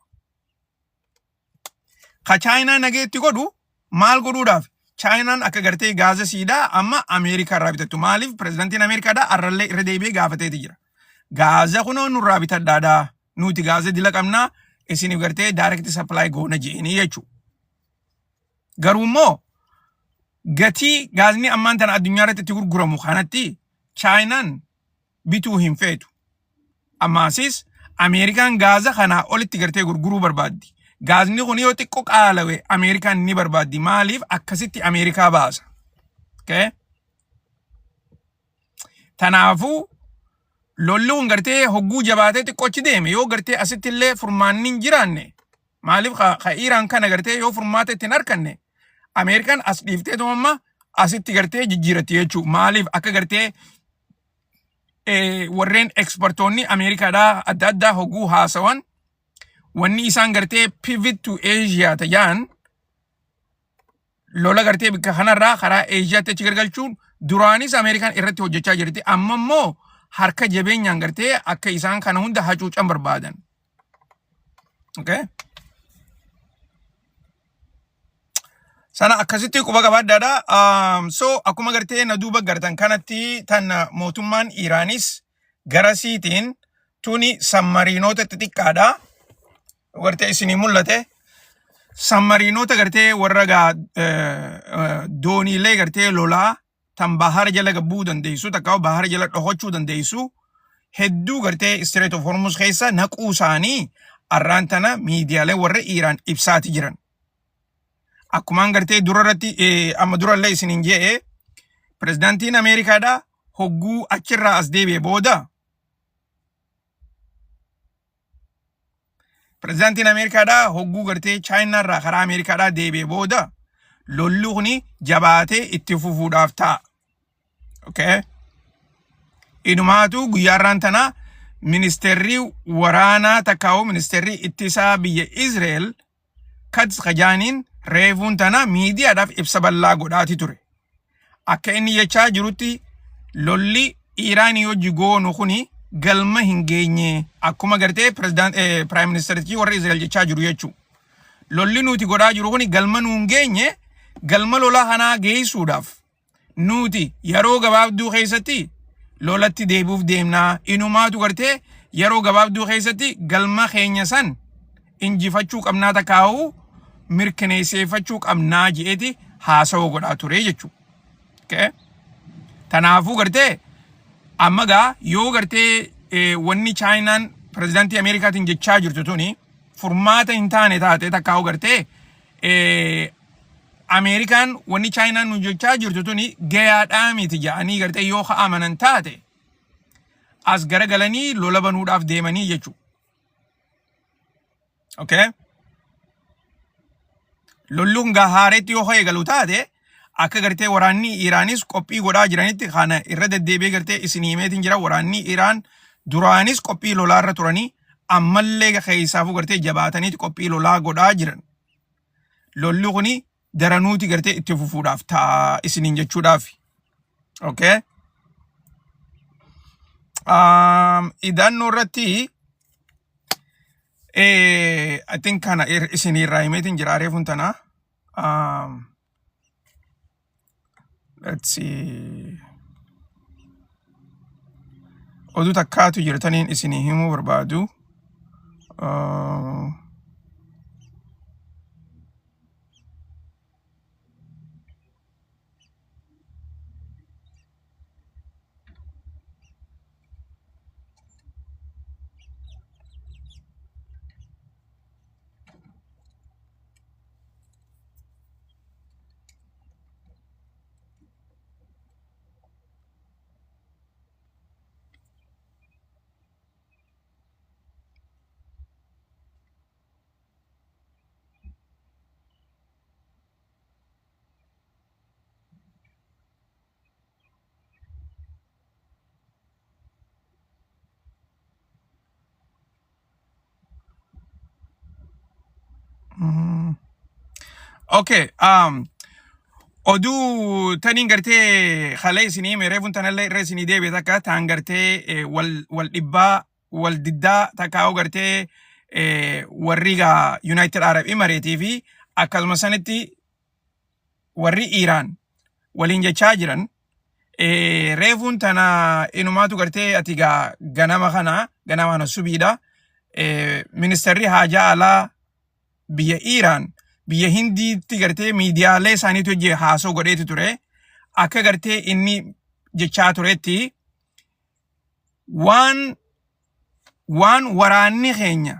A: Ka Chaayinaa nageetti godhu maal godhuudhaaf Chaayinaan akka gartee gaaza siidaa amma Ameerikaa irraa bitattu. Maaliif pirezidaantiin Ameerikaadhaa arrallee irra deebi'ee gaafateeti jira. Gaaza kunoo nurraa bitadhaadhaa nuti gaaza dila qabnaa isiniif gartee direct supply goona je'anii jechuudha. Garuu immoo gatii gaazni ammaan tana addunyaa irratti itti gurguramu kanatti Chaayinaan bituu hin feetu. Ammaasis Ameerikaan gaaza kanaa olitti gartee gurguruu barbaaddi. Gaazni kun yoo xiqqoo qaalawe Ameerikaan ni barbaaddi. Maaliif akkasitti Ameerikaa baasa. Okay? Tanaafuu lolli kun gartee hogguu jabaatee xiqqoochi deeme yoo gartee asitti illee furmaanni hin jiraanne maaliif ka Iraan kana gartee yoo furmaata ittiin arkanne Ameerikaan as dhiiftee tumamma asitti gartee jijjiiratti jechuudha. Maaliif akka gartee warreen ekspertoonni Ameerikaadhaa adda addaa hogguu haasawan wanni isaan gartee pivot to Asia ta'an lola gartee bikka kanarraa karaa Asiyaatti achi gargalchuun duraanis Ameerikaan irratti hojjechaa jirti. Amma immoo harka jabeenyaan gartee akka isaan kana hunda hacuucan barbaadan. Okay? Sana akkasitti quba qabaadhaadha. So akkuma gartee na duuba gartan kanatti tan mootummaan Iraanis garasiitiin tuni sammariinoota xixiqqaadha. Gartee isinii mul'ate sammariinoota gartee warra dooniilee gartee lolaa tan bahara jala gabbuu dandeessu takka bahara jala dhokochuu dandeessu hedduu gartee Strait of Hormuz keessa naquu isaanii arraan tana miidiyaalee warra Iraan ibsaati jiran. Akkumaan gartee durarratti amma durallee isiniin jedhe pirezidaantiin Ameerikaadhaa hogguu achirraa as deebi'e booda pirezidaantiin Ameerikaadhaa hogguu gartee Chaayinaarraa karaa Ameerikaadhaa deebi'e booda lolli kuni jabaatee itti fufuudhaaf ta'a. Okay? Inumaatu guyyaarraan tana ministeerri waraanaa takkaa'u ministeerri ittisaa biyya Israa'el Katz Kajaaniin reefuun tana miidiyaadhaaf ibsa bal'aa godhaati ture. Akka inni jechaa jirutti lolli Iraanii hojii goonu kuni galma hin geenye akkuma gartee Prime Ministerichi warra Israa'el jechaa jiru jechuu. Lolli nuti godhaa jiru kuni galma nu hin geenye galma lolaa kanaa geessuudhaaf nuti yeroo gabaabduu keessatti lolatti deebuuf deemnaa inumaatu gartee yeroo gabaabduu keessatti galma keenya san injifachuu qabnaa takkaa'u mirkaneessifachuu qabnaa je'eeti haasawaa godhaa ture jechuu. Okay? Tanaafuu gartee amma gaa yoo gartee wanni Chaaynaan pirezidaantii Ameerikaatiin jechaa jirtu tuni furmaata hin taane taate takkaa'u gartee Ameerikaan wanni Chaaynaan nu jechaa jirtu tuni gayaadhaa miti jedhanii gartee yoo amanan taate as garagalanii lola banuudhaaf deemanii jechuu. Okay? Lolluun gaa haareetti yoo eegalu taate akka gartee waraanni Iraanis qophii godhaa jiranitti kana irra deddeebi'ee gartee isin himeetiin jira waraanni Iraan duraanis qophii lolaarra turanii ammallee keessaafuu gartee jabaataniiti qophii lolaa godhaa jiran. Lolli kuni daranuuti gartee itti fufuudhaaf ta'a isiniin jechuudhaaf. Okay? Idannoo irratti I think kana isinirraa himeetiin jira reefuun tana. Let's see. Oduu takkaatu jirtaniin isinii himuu barbaadu. Okay, oduu taniin gartee haala isinii reefuun tanallee irra isinii deebi'e takka taan gartee wal dhibbaa wal diddaa takkaa'u gartee warri United Arab Emirates fi akkasuma sanitti warri Iraan waliin jechaa jiran reefuun tana inumaatu gartee ati ganama kana subiidha ministeerri haajaa alaa biyya Iraan biyya Hindiitti gartee miidiyaalee isaaniitu hojii haasoo godheeti ture akka gartee inni jechaa turetti waan waraanni keenya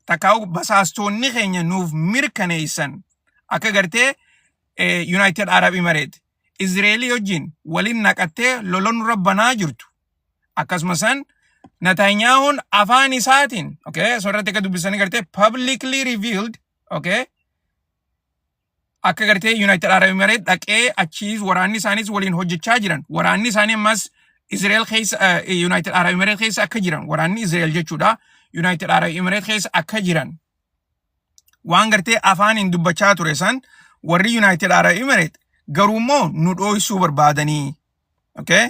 A: takkaa'u basaastoonni keenya nuuf mirkaneessan akka gartee United Arab Emirates Israa'elii wajjin waliin naqattee lola nurra banaa jirtu akkasuma san Netanyahuun afaan isaatiin okay sorratti akka dubbisanii gartee publicly revealed okay akka gartee United Arab Emirates dhaqee achiis waraanni isaaniis waliin hojjechaa jiran waraanni isaanii ammas Israa'el keessa United Arab Emirates keessa akka jiran waraanni Israa'el jechuudha United Arab Emirates keessa akka jiran waan gartee afaaniin dubbachaa ture san warri United Arab Emirates garuummoo nu dhooysuu barbaadanii okay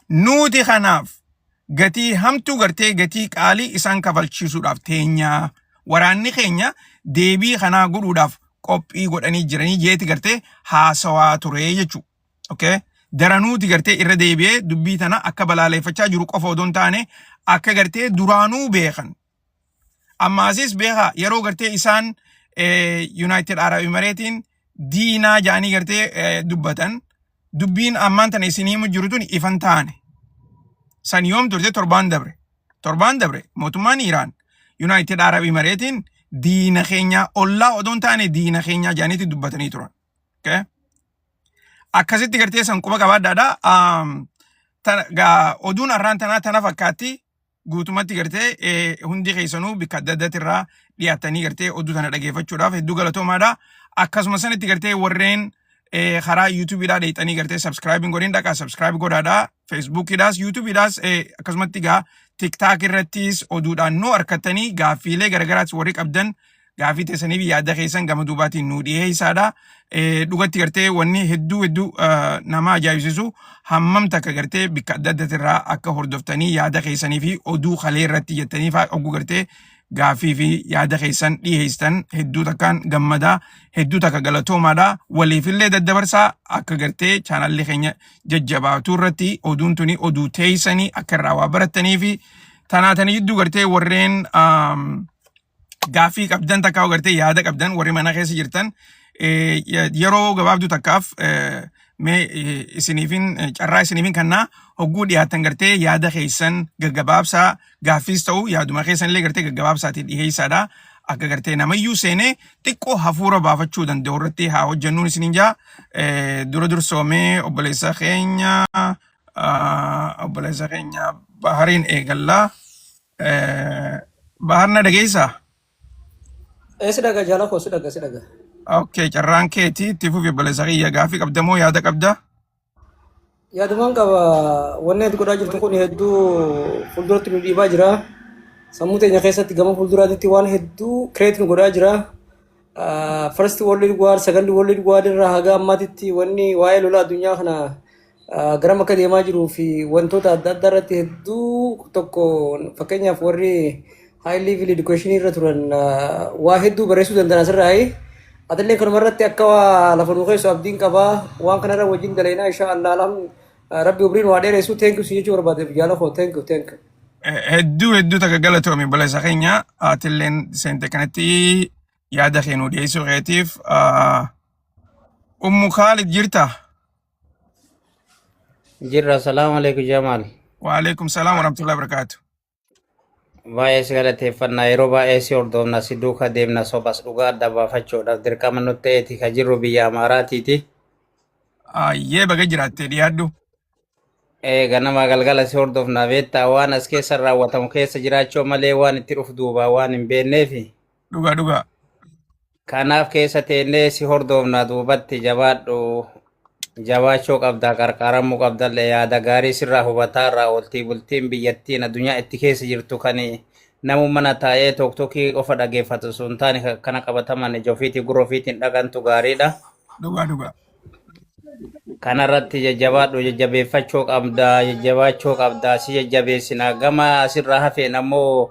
A: nuti kanaaf gatii hamtuu gartee gatii qaalii isaan kafalchiisuudhaaf teenyaa waraanni keenya deebii kanaa godhuudhaaf qophii godhanii jiranii jeeti gartee haasawaa ture jechuu. Okay? Daranuuti gartee irra deebi'ee dubbii tana akka balaaleeffachaa jiru qofa odoo hin taane akka gartee duraanuu beekan. Ammaasis beekaa yeroo gartee isaan United Arab Emiratesin diinaa jaanii gartee dubbatan dubbiin ammaan tana isiniimu jiru tun ifan taane. San yoom turte torbaan dabre mootummaan Iraan United Arab Emirates diina keenya ollaa odoon taane diina keenya jaaniitti dubbatanii turan. Okay? Akkasitti gartee san quba qabaadhaadha. Oduun arraan tanaa tana fakkaatti guutumatti gartee hundi keessanuu bikka adda addaatiirraa dhiyaatanii gartee oduu tana dhageeffachuudhaaf hedduu galatoomaadha. Akkasuma sanitti gartee warreen karaa YouTubeidhaa dheeyxanii gartee subscribing godhin dhaqaa subscribe godhaadha. Facebookidhaas YouTubeidhaas akkasumatti TikTok irrattis oduudhaan nu harkattanii gaaffiilee garagaraas warri qabdan gaaffii teessanii fi yaada keessan gama duubaatiin nu dhiyeessaadha. Dhugatti gartee wanni hedduu nama ajaa'ibsiisu hammam takka gartee bikka adda addaatiirraa akka hordoftanii yaada keessanii fi oduu kalee irratti jettanii fa'aa oguu gartee gaaffii fi yaada keessan dhiyeessitan hedduu takkaan gammadaa hedduu takka galatoomaadha. Waliifillee daddabarsaa akka gartee chaanalli keenya jajjabaatu irratti oduun tuni oduu teessanii akka irraa waa barattanii fi tanaatanii hedduu gartee warreen gaaffii qabdan takkaa gartee yaada qabdan warri mana keessa jirtan yeroo gabaabduu takkaaf isiniifin carraa isiniifin kannaa hogguu dhiyaatan gartee yaada keessan gaggabaabsaa gaaffiis ta'u yaaduma keessanillee gartee gaggabaabsaatiin dhiyeessaadha. Akka gartee namayyuu seenee xiqqoo hafuura baafachuu danda'u irratti haa hojjennuun isiniin jaa. Dura dursoomee obboleessa keenya Bahariin eegallaa. Bahar na dhageessaa?
B: Sidaga jala ko sidaga.
A: Okay, carraan keetii itti fufi obboleessa kiyya gaaffii qabda moo yaada qabda?
B: Yaadumaan qaba wanni ati godhaa jirtu kun hedduu fuulduratti nu dhiibaa jira. Sammuu teenya keessatti gama fuulduraatti waan hedduu kireet nu godhaa jira. First World War, Second World War irraa haga ammaatitti wanni waa'ee lolaa addunyaa kana gara makka deemaa jiruu fi wantoota adda addaa irratti hedduu tokko fakkeenyaaf warri high level education irra turan waa hedduu barreessuu danda'an asirraa atillee kanuma irratti akka lafa nu keessu abdiin qabaa waan kanarra wajjin dalaynaa inshaallah rabbi umriin waa dheeressu thank you si jechuu barbaadeef jaala koo thank you.
A: Hedduu takka galatoomi obboleessa keenya atilleen seente kanatti yaada keenuu dhiyeessuu keetiif Ummu Khalid jirta?
C: Jirra, salaamu alaikum Jamal.
A: Wa alaikum salaam wa rahmatullahi wa barakatuh.
C: Baay'ee si galateeffannaa yeroo baay'ee si hordofna si duuka deemna sobas dhugaa adda baafachuudhaaf dirqama nutti ta'eeti ka jirru biyya Amaaraatiiti.
A: Yee baga jiraattee dhiyaadhu.
C: Ganama galgala si hordofna beektaa waan as keessa raawwatamu keessa jiraachuu malee waan itti dhufu duubaa waan hin beekneefi.
A: Dhugaa.
C: Kanaaf keessa teennee si hordofna duubatti jabaadhu jabaachuu qabdaa qarqaaramuu qabdallee yaada gaarii sirraa hubataa irraa ooltii bultiin biyyattiin addunyaa itti keessa jirtu kan namu mana taa'ee tokkokkii qofa dhageeffatu sun taane kana qabataman ija ofiitii gurra ofiitiin dhagantu gaariidha.
A: Dhugaa.
C: Kanarratti jajjabaadhu jajjabeeffachuu qabdaa jajjabaachuu qabdaa si jajjabeessinaa gama asirraa hafeen ammoo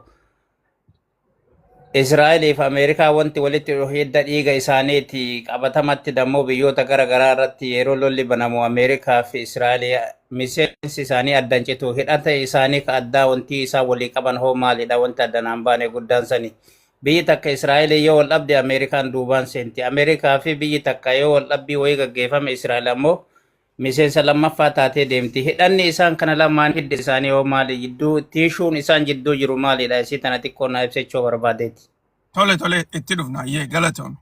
C: Israa'eliif Ameerikaa wanti walitti hidda dhiiga isaaniiti qabatamatti dammoo biyyoota garaagaraa irratti yeroo lolli banamu Ameerikaa fi Israa'el miseensi isaanii addan citu hidhata isaanii ka addaa wanti isaa walii qaban hoo maalidha wanti addanaan baane guddaan sani biyyi takka Israa'el yoo wal dhabde Ameerikaan duubaan seenti Ameerikaa fi biyyi takka yoo wal dhabbii wayii gaggeeffame Israa'el ammoo miseensa lammaffaa taatee deemti hidhanni isaan kana lamaan hiddi isaanii hoo maali jidduu tiishuun isaan jidduu jiru maalidha isii tana xiqqoo na ibsachuu barbaadeeti.
A: Tole itti dhufna yee galatoomi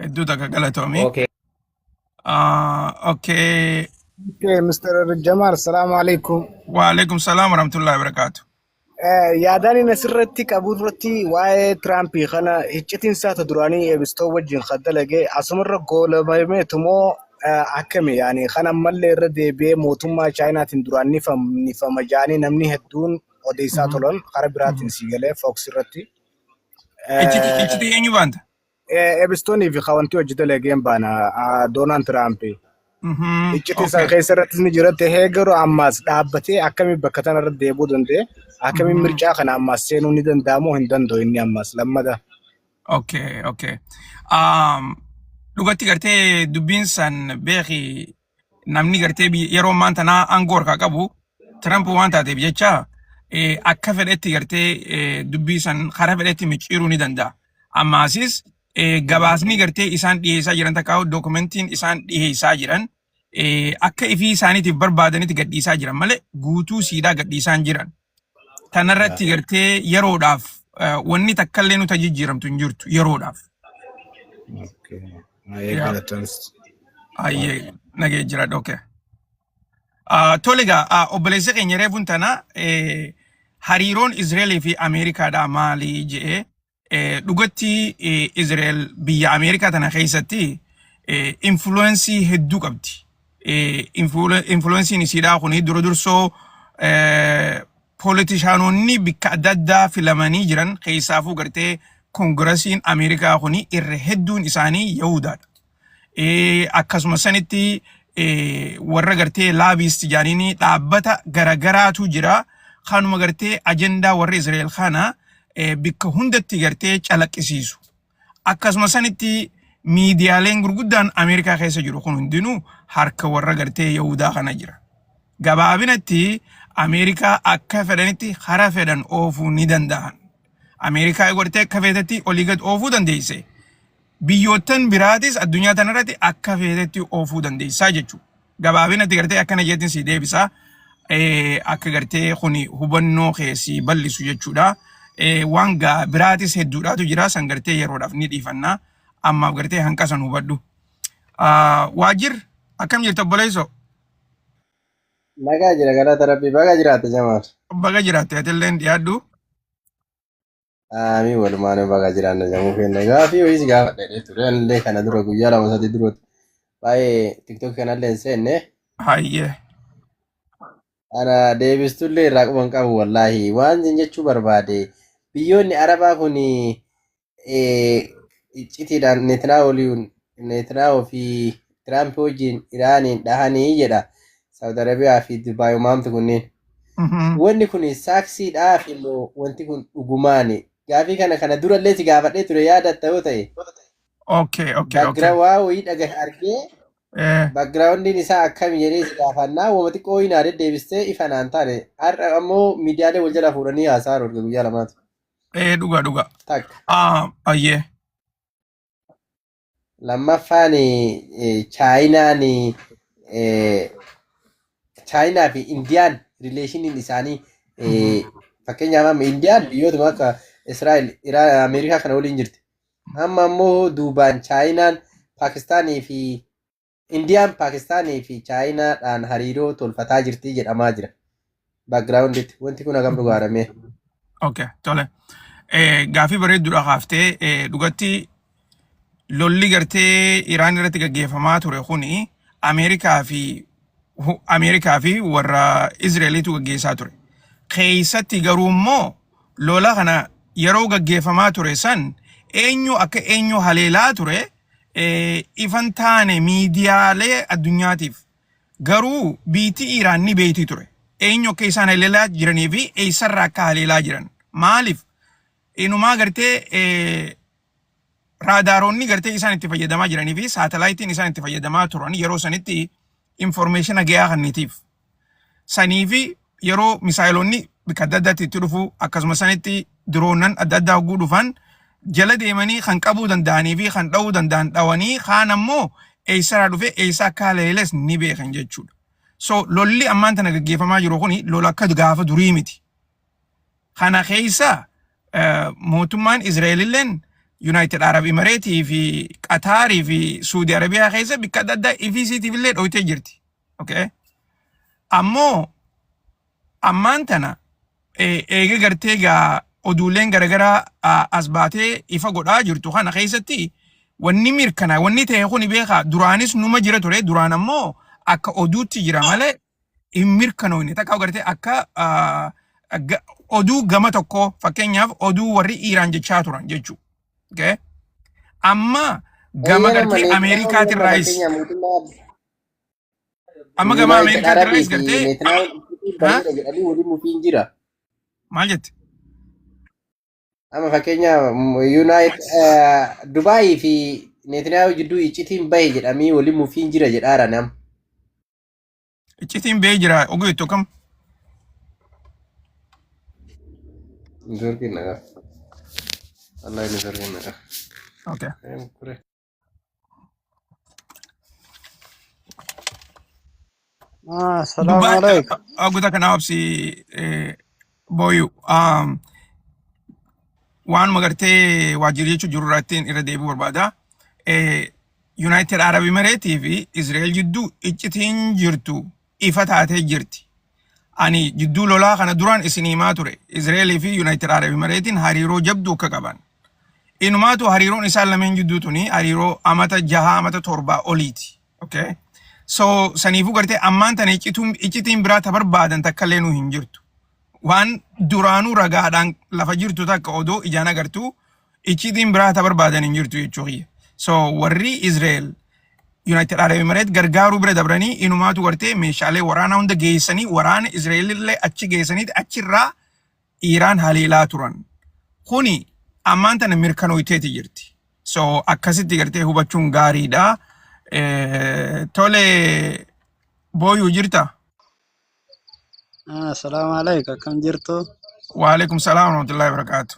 A: hedduu takka galatoomi. Okay,
D: Mr. Jamal, salaam alaikum.
A: Wa alaikum salaam wa rahmatullahi wa barakatuh.
D: Yaadani nasirratti qaburratti waa'ee Trump kana hiccitinsa ta duraanii eebistoo wajjin qaddalage asumarra goolabameetumoo akkami yaani kana mallee irra deebi'ee mootummaa Chaayinaatiin duraan nifama jaanii namni hedduun odeessaa tolan karaa biraatiin si galee Fox irratti.
A: Ichiti eenyu baanta?
D: Eebistoonii fi kawantii hojii dalageen baana Donald Trump. Ichitiinsa keessa irratti ni jiraate heegaru ammaas dhaabbatee akkami bakka tanarra deebuu danda'e akkami mircaa kana ammaas seenuu ni danda'amoo hin danda'u inni ammaas lammada.
A: Okay. Dhugatti gartee dubbiin san beeki namni gartee yeroo maanta naa aangoo harkaa qabu Trump waan taateef jecha akka fedhetti gartee dubbii san karaa fedhetti micciiruu ni danda'a. Ammaasis gabaasni gartee isaan dhiyeessaa jiran takkaa'u dookumentiin isaan dhiyeessaa jiran akka ifii isaaniitiif barbaadanitti gadhiisaa jiran malee guutuu siidhaa gadhiisaan jiran. Tanarratti gartee yeroodhaaf wanni takkallee nuti jijjiiramtu hin jirtu yeroodhaaf. Ayyee nagee jira dhooke. Tole egaa obboleessa keenya reefuun tana hariiroon Izraelii fi Ameerikaadhaa maali jedhee dhugatti Izrael biyya Ameerikaa tana keessatti influensii hedduu qabdi. Influensiin isiidhaa kun dura dursoo politishaanonni bikka adda addaa filamanii jiran keessaafuu gartee koongirasiin Ameerikaa kun irra hedduun isaanii Yahudaadha. Akkasuma sanitti warra gartee laabiist jaaniin dhaabbata garagaraatu jira. Kanuma gartee ajendaa warra Izrael kana bikka hundatti gartee calaqqisiisu. Akkasuma sanitti miidiyaaleen gurguddaan Ameerikaa keessa jiru kun hundinuu harka warra gartee Yahudaa kana jira. Gabaabinatti Ameerikaa akka fedhanitti hara fedhan oofuu ni danda'an. Ameerikaa gartee akka fedhatti olii gad oofuu dandeesse. Biyyoottan biraatis addunyaa tanarratti akka fedhatti oofuu dandeessaa jechuudha. Gabaabinatti gartee akkana jettiin si deebisaa akka gartee kuni hubannoo keessi bal'isu jechuudha. Waan biraatis hedduudhaatu jira san gartee yeroodhaaf ni dhiifannaa. Ammaaf gartee hanqasan hubadhu. Waajjir akkam jirtu obboleessoo?
E: Nagaa jira galata rabbii baga jiraatte Jamaal.
A: Baga jiraatte atilleen dhiyaadhu.
E: Amii walumaan baga jiraanna jamuu kenna gaafii ho'iis gaafadhe ture illee kana dura guyyaa lama sadii dura baay'ee tiktok kanallee seenne.
A: Hayyee.
E: Ana deebistullee irraa quban qabu wallaahi waan jechuu barbaade biyyoonni Arabaa kun iccitiidhaan Netanyaahuu fi Tiraamp wajjin Iraaniin dhahanii jedha. Saudi Arabiyaa fi Dubaay maamtu kunneen. Wanni kun saaksiidhaaf immoo wanti kun dhugumaani. Gaafii kana durallee si gaafadhee ture yaadatta yoo ta'e.
A: Okay.
E: Waa wayii dhagaa argee backgroundiin isaa akkami jedhee si gaafannaa wama xiqqoo hin aadde deebistee ifanaan taane har'a ammoo miidiyaalee wal jala fuudhanii haasaa arga guyyaa lamaatu.
A: Dhuga. Ayyee.
E: Lammaffaan Chaayinaa fi Indiyaan rileeshiniin isaanii fakkeenyaaf Indiyaan biyyootuma akka Israa'el, Iraan, Ameerikaa kana waliin jirti. Amma ammoo duubaan Chaayinaan Paakistaanii fi Indiyaan Paakistaanii fi Chaayinaadhaan hariiroo tolfataa jirti jedhamaa jira. Backgrounditti wanti kun hagam dhugaadhamee.
A: Okay, tole. Gaafii bareedduudha kaaftee dhugatti lolli gartee Iraan irratti gaggeeffamaa ture kuni Ameerikaa fi warra Izraeliitu gaggeessaa ture. Keessatti garuu immoo lola kana yeroo gaggeeffamaa ture san eenyu haleelaa ture ifan taane miidiyaalee addunyaatiif garuu biitii Iraan ni beeyti ture. Eenyu akka isaan haleelaa jiranii fi eessarraa akka haleelaa jiran. Maaliif? Inumaa gartee raadaaroonni gartee isaan itti fayyadamaa jiranii fi saatalaayitiin isaan itti fayyadamaa turan yeroo sanitti information gahaa kannitiif. Sanii fi yeroo misaayilonni bikka adda addaatti itti dhufu akkasuma sanitti diroonnan adda addaa hogguu dhufan jala deemanii kan qabuu danda'anii fi kan dha'uu danda'an dhawanii kaan ammoo eessaraa dhufe eessa akka haleeles ni beekan jechuudha. So lolli ammaan tana gaggeeffamaa jiru kuni lola akka gaafa durii miti. Kana keessa mootummaan Izraelilleen United Arab Emirates fi Qataarii fi Saudi Arabiyaa keessa bikka adda addaa ifisiitiif illee dhoytee jirti. Okay? Ammoo ammaan tana eega gartee gaa oduuleen garagaraa as baatee ifa godhaa jirtu kana keessatti wanni mirkanaa wanni ta'e kuni beekaa duraanis numa jira ture duraan ammoo akka oduutti jira malee hin mirkanoofne takka gartee akka oduu gama tokko fakkeenyaaf oduu warri Iraan jechaa turan jechuudha. Okay? Amma gama gartee Ameerikaatirraayis gama Ameerikaatirraayis gartee maal jette?
E: Amma fakkeenyaaf Dubaayii fi Netanyaahuu jidduu iccitiin bahe jedhamii waliin mufiin jira jedhaara nam.
A: Iccitiin bahee jira ogeettu kam?
E: Zorkin nagaa. Allah ini zorkin nagaa.
A: Okay.
F: السلام عليكم.
A: أقول لك أنا أبسي بويو وان مغرتي واجريتو جروراتين إلى ديبو بربادا يونايتد عرب إماراتي في إسرائيل جدو إجتين جرتو إفتاتي جرتي أني جدو لولا خنا دوران إسنيما توري إسرائيل في يونايتد عرب إماراتين هاريرو جبدو كقبان إنماتو هاريرون إسال لمن جدو توني هاريرو أمتا جها أمتا توربا أوليتي أوكي so sanifu garte amman tan iccitiin biraa barbaadan takka illee nu hin jirtu waan duraanuu ragaadhaan lafa jirtu takka odoo ijaan agartu iccitiin biraa barbaadan hin jirtu jechuu kiyya so warri Israel United Arab Emirates gargaaruu bira dabranii inumaatu garte meeshaalee waraanaa hunda geessanii waraana Israel illee achi geessaniiti achirraa Iraan haleelaa turan kuni amman tan mirkanooyteeti jirti so akkasitti garte hubachuun gaariidha tole boyu jirta
F: السلام عليكم. كم جرتو؟
A: وعليكم السلام ورحمة الله وبركاته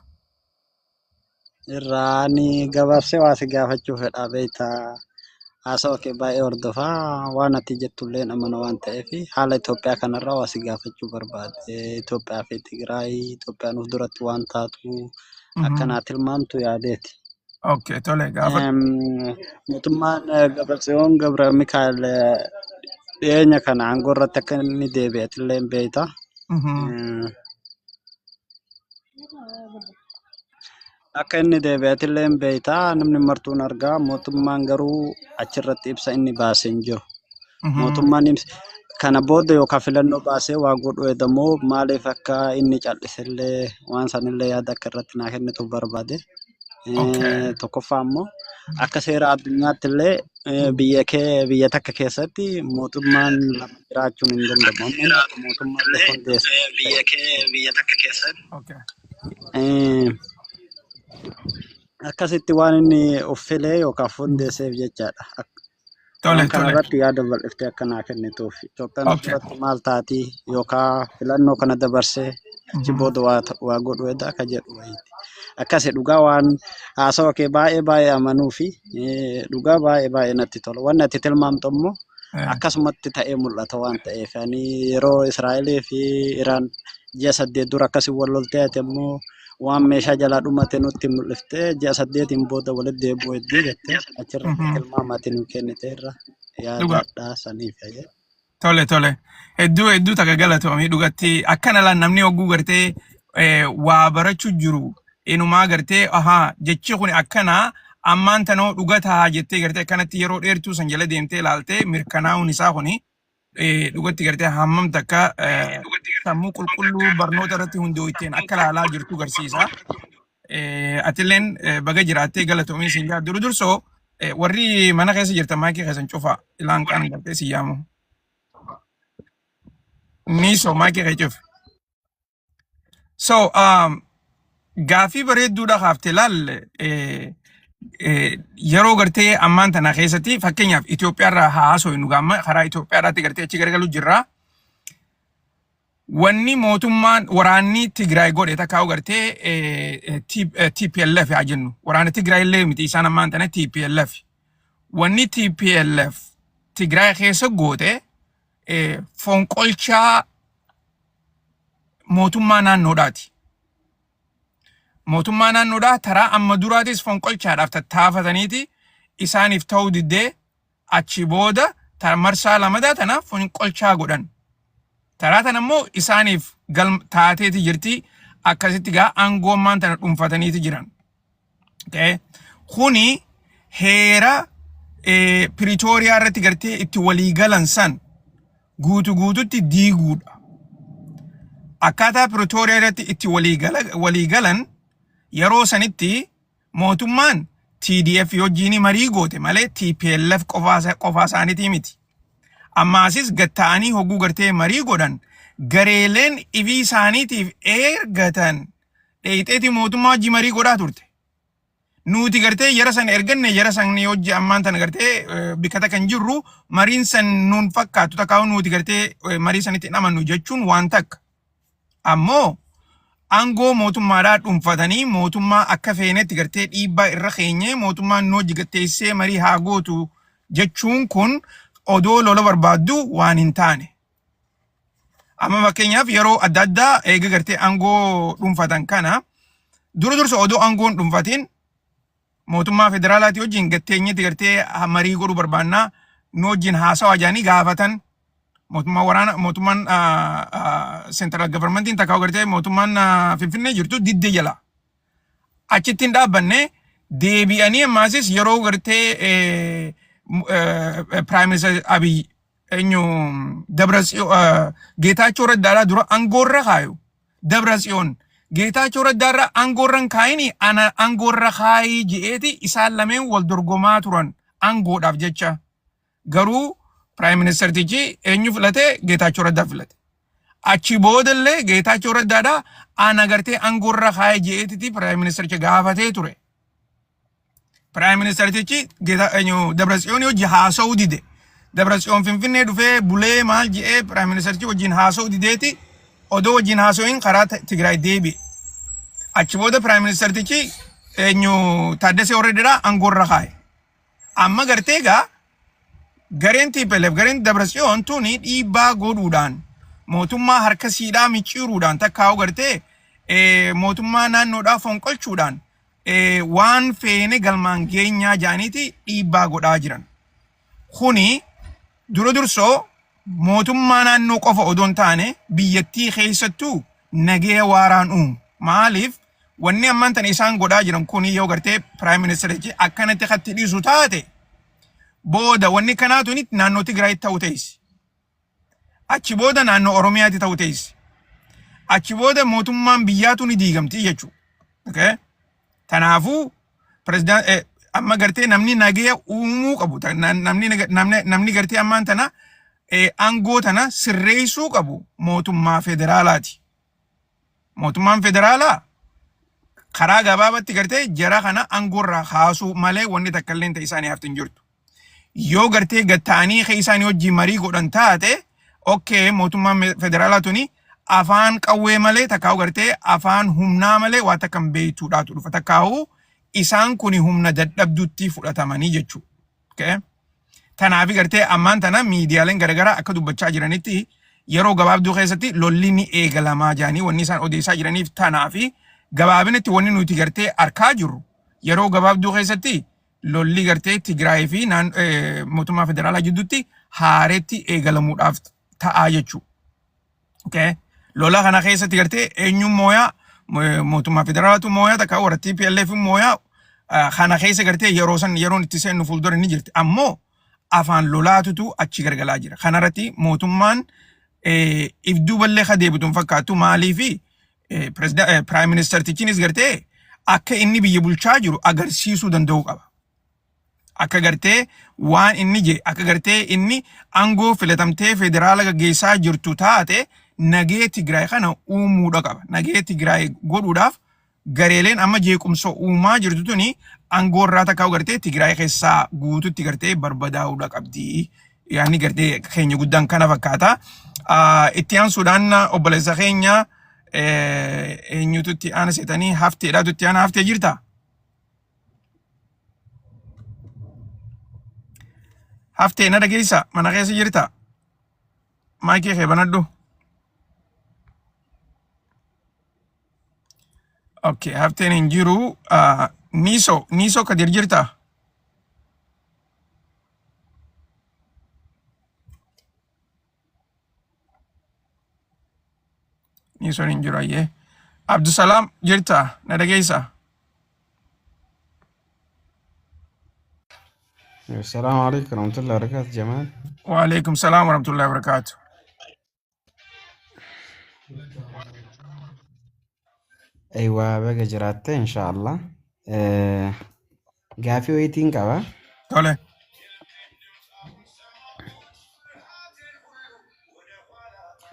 F: إيراني قبرسي واسي قافتشو في الأبيتا أسوكي باي أردفا وانا تيجتو لين أمانا وان تأفي حالة إثيوبيا كان الرا واسي قافتشو برباد إثيوبيا في تيغراي إثيوبيا نفدرت وان تاتو أكنا تلمامتو ياديتي
A: اوكي tole gaafa
F: mootummaan gabarseewwan gabra mikael dhiyeenya kana aangoo irratti akka inni deebi'atillee hin beekta. Akka inni deebi'atillee hin beekta namni martuun argaa mootummaan garuu achirratti ibsa inni baasee hin jiru. Mootummaan kana booda yookaan filannoo baasee waa godhu edamoo maaliif akka inni callisellee waan sanillee yaada akka irratti naa kennitu barbaade. Tokkoffaa immoo akka seera addunyaatti illee biyya takka keessatti mootummaan lama jiraachuun hin danda'amu. Mootummaan illee hundeessa. Biyya takka keessatti. Akkasitti waan inni uffilee yookaan hundeesseef jechaadha. Tole kana irratti yaada bal'iftee akka naa kennituuf. Itoophiyaan asirratti maal taatii yookaan filannoo kana dabarsee achi booda waa godhu edda akka jedhu wayiiti. Akkasii dhugaa waan haasawa kee baay'ee amanuu fi dhugaa baay'ee natti tola. Waan natti tilmaamtu immoo akkasumatti ta'ee mul'ata waan ta'eef ani yeroo Israa'eelii fi Iraan ji'a 8 dura akkasii wal loltee ati immoo waan meeshaa jalaa dhumate nutti mul'iftee ji'a 8 booda walitti deebi'uu hedduu jettee achirratti tilmaamatti nu kenniteerra yaadadhaa saniif jedhe.
A: Tole hedduu takka galatoomii dhugatti akkana laan namni hogguu gartee waa barachuu jiru inumaa gartee jechi kun akkana ammaan tanoo dhugataa jettee gartee akkanatti yeroo dheertuu san jala deemtee ilaaltee mirkanaa'uun isaa kuni dhugatti gartee hammam takka sammuu qulqulluu barnoota irratti hundooyteen akka laalaa jirtu garsiisa. Atilleen baga jiraattee galatoomii siin jaaddu dursoo warri mana keessa jirtan maakii keessan cufa ilaan kan gartee si yaamu. Niso maakii kee cufi. So gaafii bareedduudha hafte laalle yeroo gartee ammaan tana keessatti fakkeenyaaf Itoophiyaarraa haasoo nu gaamma karaa Itoophiyaarraatti gartee achi garagalu jirra. Wanni mootummaan waraanni Tigraay godhe takkaa'u gartee TPLF haa jennu. Waraana Tigraay illee miti isaan ammaan tana TPLF. Wanni TPLF Tigraay keessa goote fonqolchaa mootummaa naannoodhaati. Mootummaa naannoodhaa taraa amma duraatis fonqolchaadhaaf tattaafataniiti isaaniif ta'uu diddee achi booda marsaa lamadaa tanaaf fonqolchaa godhan. Taraa tana immoo isaaniif taateeti jirti akkasitti gaa aangoommaan tana dhuunfataniiti jiran. Kuni heera Piriitooriyaa irratti gartee itti waliigalan san guutuutti diiguudha. Akkaataa Piriitooriyaa irratti itti waliigalan yeroo sanitti mootummaan TDF wajjin marii goote malee TPLF qofaa isaaniitii miti. Ammaasis gatta'anii hogguu gartee marii godhan gareeleen ifii isaaniitiif ergatan dheeyxeeti mootummaa wajji marii godhaa turte. Nuti gartee yara san erganne yara san hojii ammaan tana gartee bikkata kan jirru mariin san nuun fakkaatu takkaa'u nuti gartee marii sanitti hin amannu jechuun waan takka. Ammoo aangoo mootummaadhaa dhuunfatanii mootummaa akka feenetti gartee dhiibbaa irra keenyee mootummaan nu hojii gatteessee marii haa gootu jechuun kun odoo lola barbaaddu waan hin taane. Amma fakkeenyaaf yeroo adda addaa eega gartee aangoo dhuunfatan kana dursa odoo aangoon dhuunfatiin mootummaa federaalaatii wajjin gatteenyetti gartee marii godhuu barbaannaa nu wajjin haasawaa jaanii gaafatan mootummaan central governmentiin takkaa gartee mootummaan Finfinnee jirtu diddee jala. Achitti hin dhaabbanne deebi'anii ammaasis yeroo gartee Prime Minister Abiy ጌታቸው ረዳራ dura angorra kaayu Dabratsiyoon ጌታቸው ረዳራ angorran kaayini ana angorra kaayi je'eeti isaan lameen wal dorgomaa turan angoodhaaf jecha garuu Prime Minister tichi eenyu filate ጌታቸው ረዳ filate achi boodallee ጌታቸው ረዳadha ana gartee angorra kaayi je'eeti Prime Minister tichi gaafatee ture Prime Minister tichi Dabratsiyoon hojii haasa'uu dide Dabratsiyoon Finfinnee dhufee bulee maal je'ee Prime Minister tichi wajjin haasa'uu dideeti odoo wajjin haasa'uun karaa Tigraay deebi'e. Achi booda Prime Minister tichi Taaddasee Orreedhaa angorra kaaye. Amma gartee egaa gareen TPLF gareen Dabratsiyoon tuni dhiibbaa godhuudhaan mootummaa harka siidhaa micciiruudhaan takkaa'u gartee mootummaa naannoodhaa fonqolchuudhaan waan feene galmaan geenyaa jaaniiti dhiibbaa godhaa jiran. Kuni dursoo mootummaa naannoo qofa odoon taane biyyattii keessattuu nagaya waaraan uumu. Maaliif wanni ammaan tan isaan godhaa jiran kuni yoo gartee Prime Minister akkanatti katti dhiisu taate booda wanni kanaatu naannoo Tigraay ta'uu teessi. Achi booda naannoo Oromiyaatti ta'uu teessi. Achi booda mootummaan biyyaatu ni diigamti jechuudha. Okay? Kanaafuu President amma gartee namni nagaya uumuu qabu namni gartee ammaan tana aangoo tana sirreessuu qabu mootummaa federaalaati. Mootummaan federaalaa karaa gabaabatti gartee jara kana aangoorraa kaasuu malee wanni takka illee ta'e isaanii haftin jirtu. Yoo gartee gattaanii isaanii wajjin marii godhan taate okay mootummaan federaalaa tuni afaan qawwee malee takkaa'u gartee afaan humnaa malee waa takka hin beektuudhaatu dhufa takkaa'u isaan kuni humna dadhabduutti fudhatamanii jechuudha. Okay? Kanaaf gartee ammaan tana miidiyaaleen garaagaraa akka dubbachaa jiranitti yeroo gabaabduu keessatti lolli ni eegalamaa jaanii wanni isaan odeessaa jiraniif tanaafi gabaabinatti wanni nuti gartee arkaa jirru yeroo gabaabduu keessatti lolli gartee Tigraay fi mootummaa federaalaa jidduutti haareetti eegalamuudhaaf ta'aa jechuudha. Okay? Lola kana keessatti gartee eenyuun mooyaa mootummaa federaalaatu mooyaa takka warra TPLF mooyaa kana keessa gartee yeroon itti seennu fuuldura ni jirti. Ammoo afaan lolaatutu achi gargalaa jira. Kanarratti mootummaan ibduu ballee deebituun fakkaatu maalii fi Prime Minister tichinis gartee akka inni biyya bulchaa jiru agarsiisuu danda'uu qaba. Akka gartee waan inni je akka gartee inni aangoo filatamtee federaala gaggeessaa jirtu taate nagee Tigraay kana uumuudha qaba. Nagee Tigraay godhuudhaaf gareeleen amma jeequmsa uumaa jirtu tuni aangoorraa takkaa'u gartee Tigraay keessaa guututti gartee barbadaa'uudha qabdi. Yaani gartee keenya guddaan kana fakkaata. Itti aansuudhaan obboleessa keenya eenyututti aana seetanii hafteedhaatu itti aana haftee jirta. Haftee na dhageessa mana keessa jirta. Maayikii kee banadhu. Okay, hafteen hin jiru. Niso kadir jirta. Niso hin jiru ayyee. Abdusalaam jirta na dhageessa.
G: السلام عليكم ورحمة الله وبركاته جمال.
A: وعليكم السلام ورحمة الله وبركاته.
G: أيوة بقى جراتي إن شاء الله. قافي ويتين كوا.
A: طلع.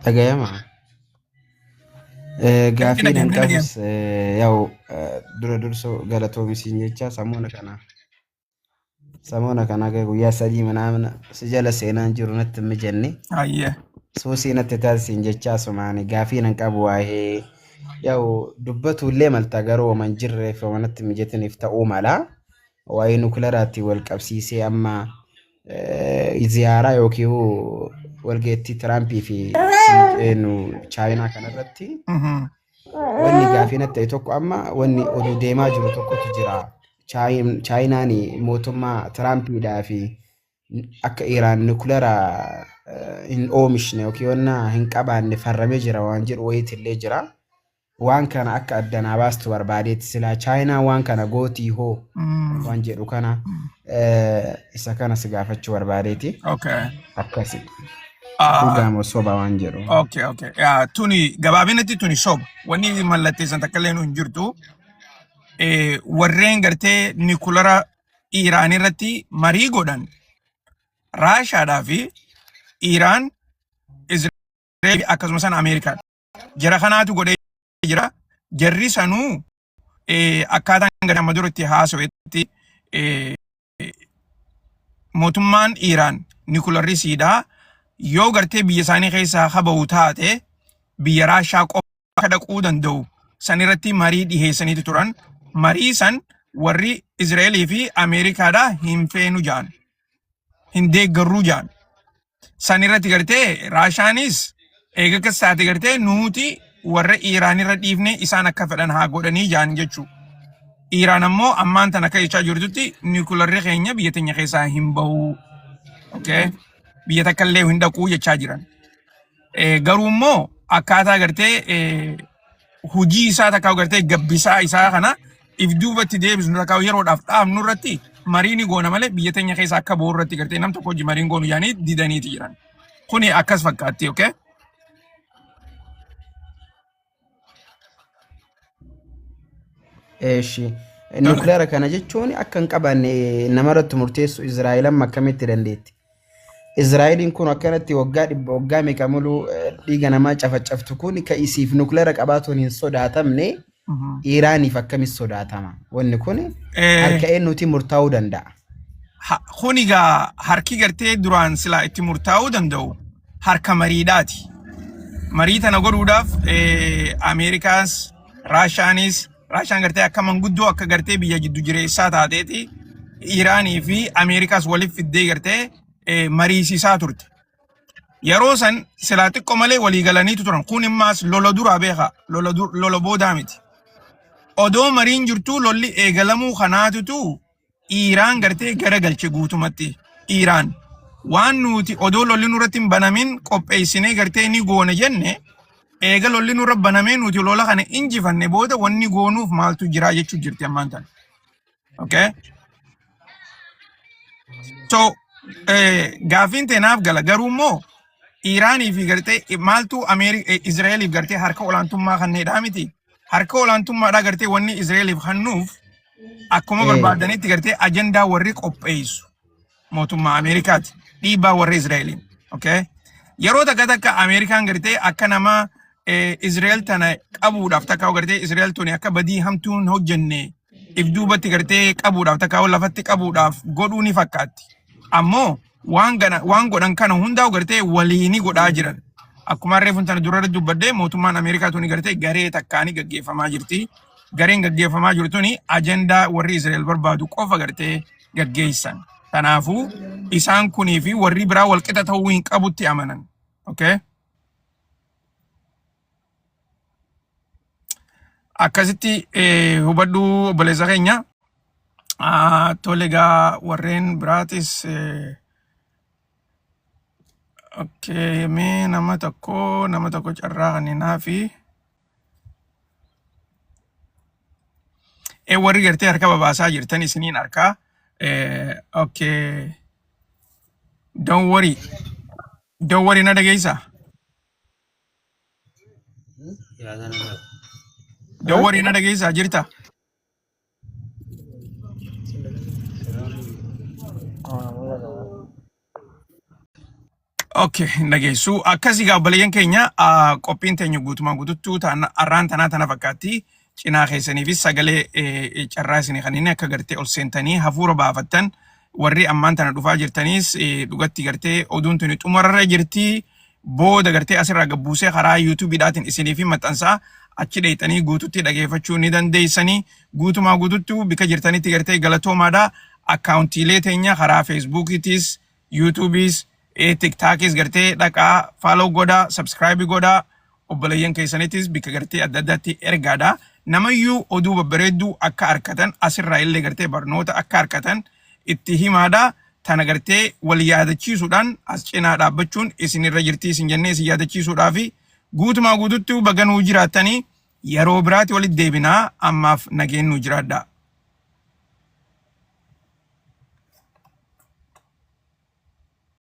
G: أجا ما. قافي ننقص ياو درسو قالتو مسينيتشا سامونا كنا. سامونا كنا كويا سدي منامنا سجل سينان جرونت مجني.
A: أيه.
G: سوسينا تتاسين جتشا سماني قافي ننقبوا هي. ياو دبتو اللي ملتقروا من جرة فمنت مجتني فتقوم على وأي نكلراتي والكبسيسي أما ziyaaraa yookiin walgeettii Tirampii fi Chaayinaa kanarratti wanni gaafii natti ta'e tokko amma wanni oduu deemaa jiru tokkotu jira. Chaayinaan mootummaa Tirampiidhaa fi akka Iraan nukuleera hin oomishne yookiin hin qabaanne farramee jira waan jedhu wayiitillee jira. Waan kana akka addanaa baastu barbaadeetti silaa Chaayinaa waan kana gootii hoo waan jedhu kana isa kana si gaafachuu barbaadeeti. Akkasi. Dhugaamo soba waan jedhu.
A: Tuni gabaabinatti tuni soba. Wanni mallatteessan takka illee nu hin jirtu. Warreen gartee nukuleera Iraan irratti marii godhan Raashaadhaa fi Iraan, Israa'eel akkasumas Ameerikaa. Jara kanaatu godhee jira. Jarri sanuu akkaataan gadi amma duratti haasawetti mootummaan Iraan nukuleerri siidaa yoo gartee biyya isaanii keessaa haba'u taate biyya Raashaa qofa dhaquu danda'u san irratti marii dhiheessaniiti turan. Marii san warri Israa'elii fi Ameerikaadhaa hin feenu jaan. Hin deeggarruu jaan. San irratti gartee Raashaanis eega akkas taate gartee nuti warra Iraan irra dhiifne isaan akka fedhan haa godhanii jaan jechuu. Iraan ammoo ammaan tan akka jechaa jirtutti nukuleerri keenya biyya teenya keessaa hin bahu. Biyya takka illee hin dhaquu jechaa jiran. Garuu immoo akkaataa gartee hujii isaa takka gartee gabbisaa isaa kana if duubatti deebisnu takka yeroodhaaf dhaabnu irratti mariin goona malee biyya teenya keessaa akka bahu irratti gartee nam tokko hojii mariin goonu yaanii didaniiti jiran. Kuni akkas fakkaatti, okay?
G: Nukuleera kana jechuun akka hin qabaanne namarratti murteessu Israa'eelan akkamitti dandeetti? Israa'eliin kun akkanatti waggaa meeqa muluu dhiiga namaa cafacaftu kun ka isiif nukuleera qabaatuun hin sodaatamne Iraaniif akkamitti sodaatama? Wanni kun harka eenyuutiin murtaa'uu danda'a?
A: Kuni gaa harki gartee duraan silaa itti murtaa'uu danda'u harka mariidhaati. Marii tana godhuudhaaf Ameerikaas, Raashaan gartee akka manguddoo akka gartee biyya jiddu jireessaa taateeti Iraanii fi Ameerikaas waliif fiddee gartee mariisisaa turte. Yeroo san silaa xiqqoo malee walii galaniitu turan. Kun immaas lola duraa beeka. Lola boodaa miti. Odoo mariin jirtuu lolli eegalamuu kanaatutu Iraan gartee gara galche guutumatti. Iraan waan nuti odoo lolli nurratti hin banamin qopheessinee gartee ni goone jenne eega lolli nurra banamee nuti lola kana injifanne booda wanni goonuuf maaltu jira jechuu jirti ammaan tan. So gaafiin teenaaf gala garuu immoo Iraanii fi gartee maaltu Israa'eliif gartee harka olaantummaa kanneedhaa miti. Harka olaantummaadhaa gartee wanni Israa'eliif hannuuf akkuma barbaadanitti gartee ajandaa warri qopheessu mootummaa Ameerikaati. Dhiibbaa warri Israa'eliin. Yeroo takka Ameerikaan gartee akka nama Israa'el tana qabuudhaaf takka gartee Israa'el tuni akka badii hamtuun hojjenne if duubatti gartee qabuudhaaf takka lafatti qabuudhaaf godhuu ni fakkaatti. Ammoo waan godhan kana hundaa gartee waliini godhaa jiran. Akkuma reefun tana dura dubbadde mootummaan Ameerikaa tuni gartee garee takkaanii gaggeeffamaa jirti. Gareen gaggeeffamaa jiru tuni ajandaa warri Israa'el barbaadu qofa gartee gaggeessan. Kanaafuu isaan kunii fi warri biraa walqixa ta'uu hin qabutti amanan. Akkasitti hubadhuu obboleessa keenya. Tole egaa warreen biraatis mee nama tokko carraa kanninaa fi warri gartee harka babaasaa jirtan isiniin harkaa don't worry na dhageessaa? Don't worry na dhageessaa jirta? Dhageessu akkasii gaabbalayyan keenya qophiin teenya guutumaan guututtuu arraan tana fakkaatti cinaa keessaniifis sagalee carraa isinii kan inni akka gartee ol seentanii hafuura baafattan warri ammaan tana dhufaa jirtaniis dhugatti gartee oduun tuni xumurarra jirti booda gartee asirraa gabbuusee karaa yuutuubiidhaatiin isinii fi maxxansaa achi dheeyxanii guututti dhageeffachuu ni dandeessanii guutumaa guututtuu bika jirtanitti gartee galatoomaadhaa akkaawuntiilee teenya karaa feesbuukiitis YouTube's TikTokis gartee dhaqaa follow godhaa subscribe godhaa obboleeyyan keessanitis bika gartee adda addaatti ergaadha. Namayyuu oduu babbareedduu akka harkatan asirraa illee gartee barnoota akka harkatan itti himaadha. Tana gartee wal yaadachiisuudhaan as cinaa dhaabbachuun isinirra jirtii isin jennee isin yaadachiisuudhaa fi guutumaa guututti baganuu jiraatanii yeroo biraatti walitti deebinaa ammaaf nageennu jiraadha.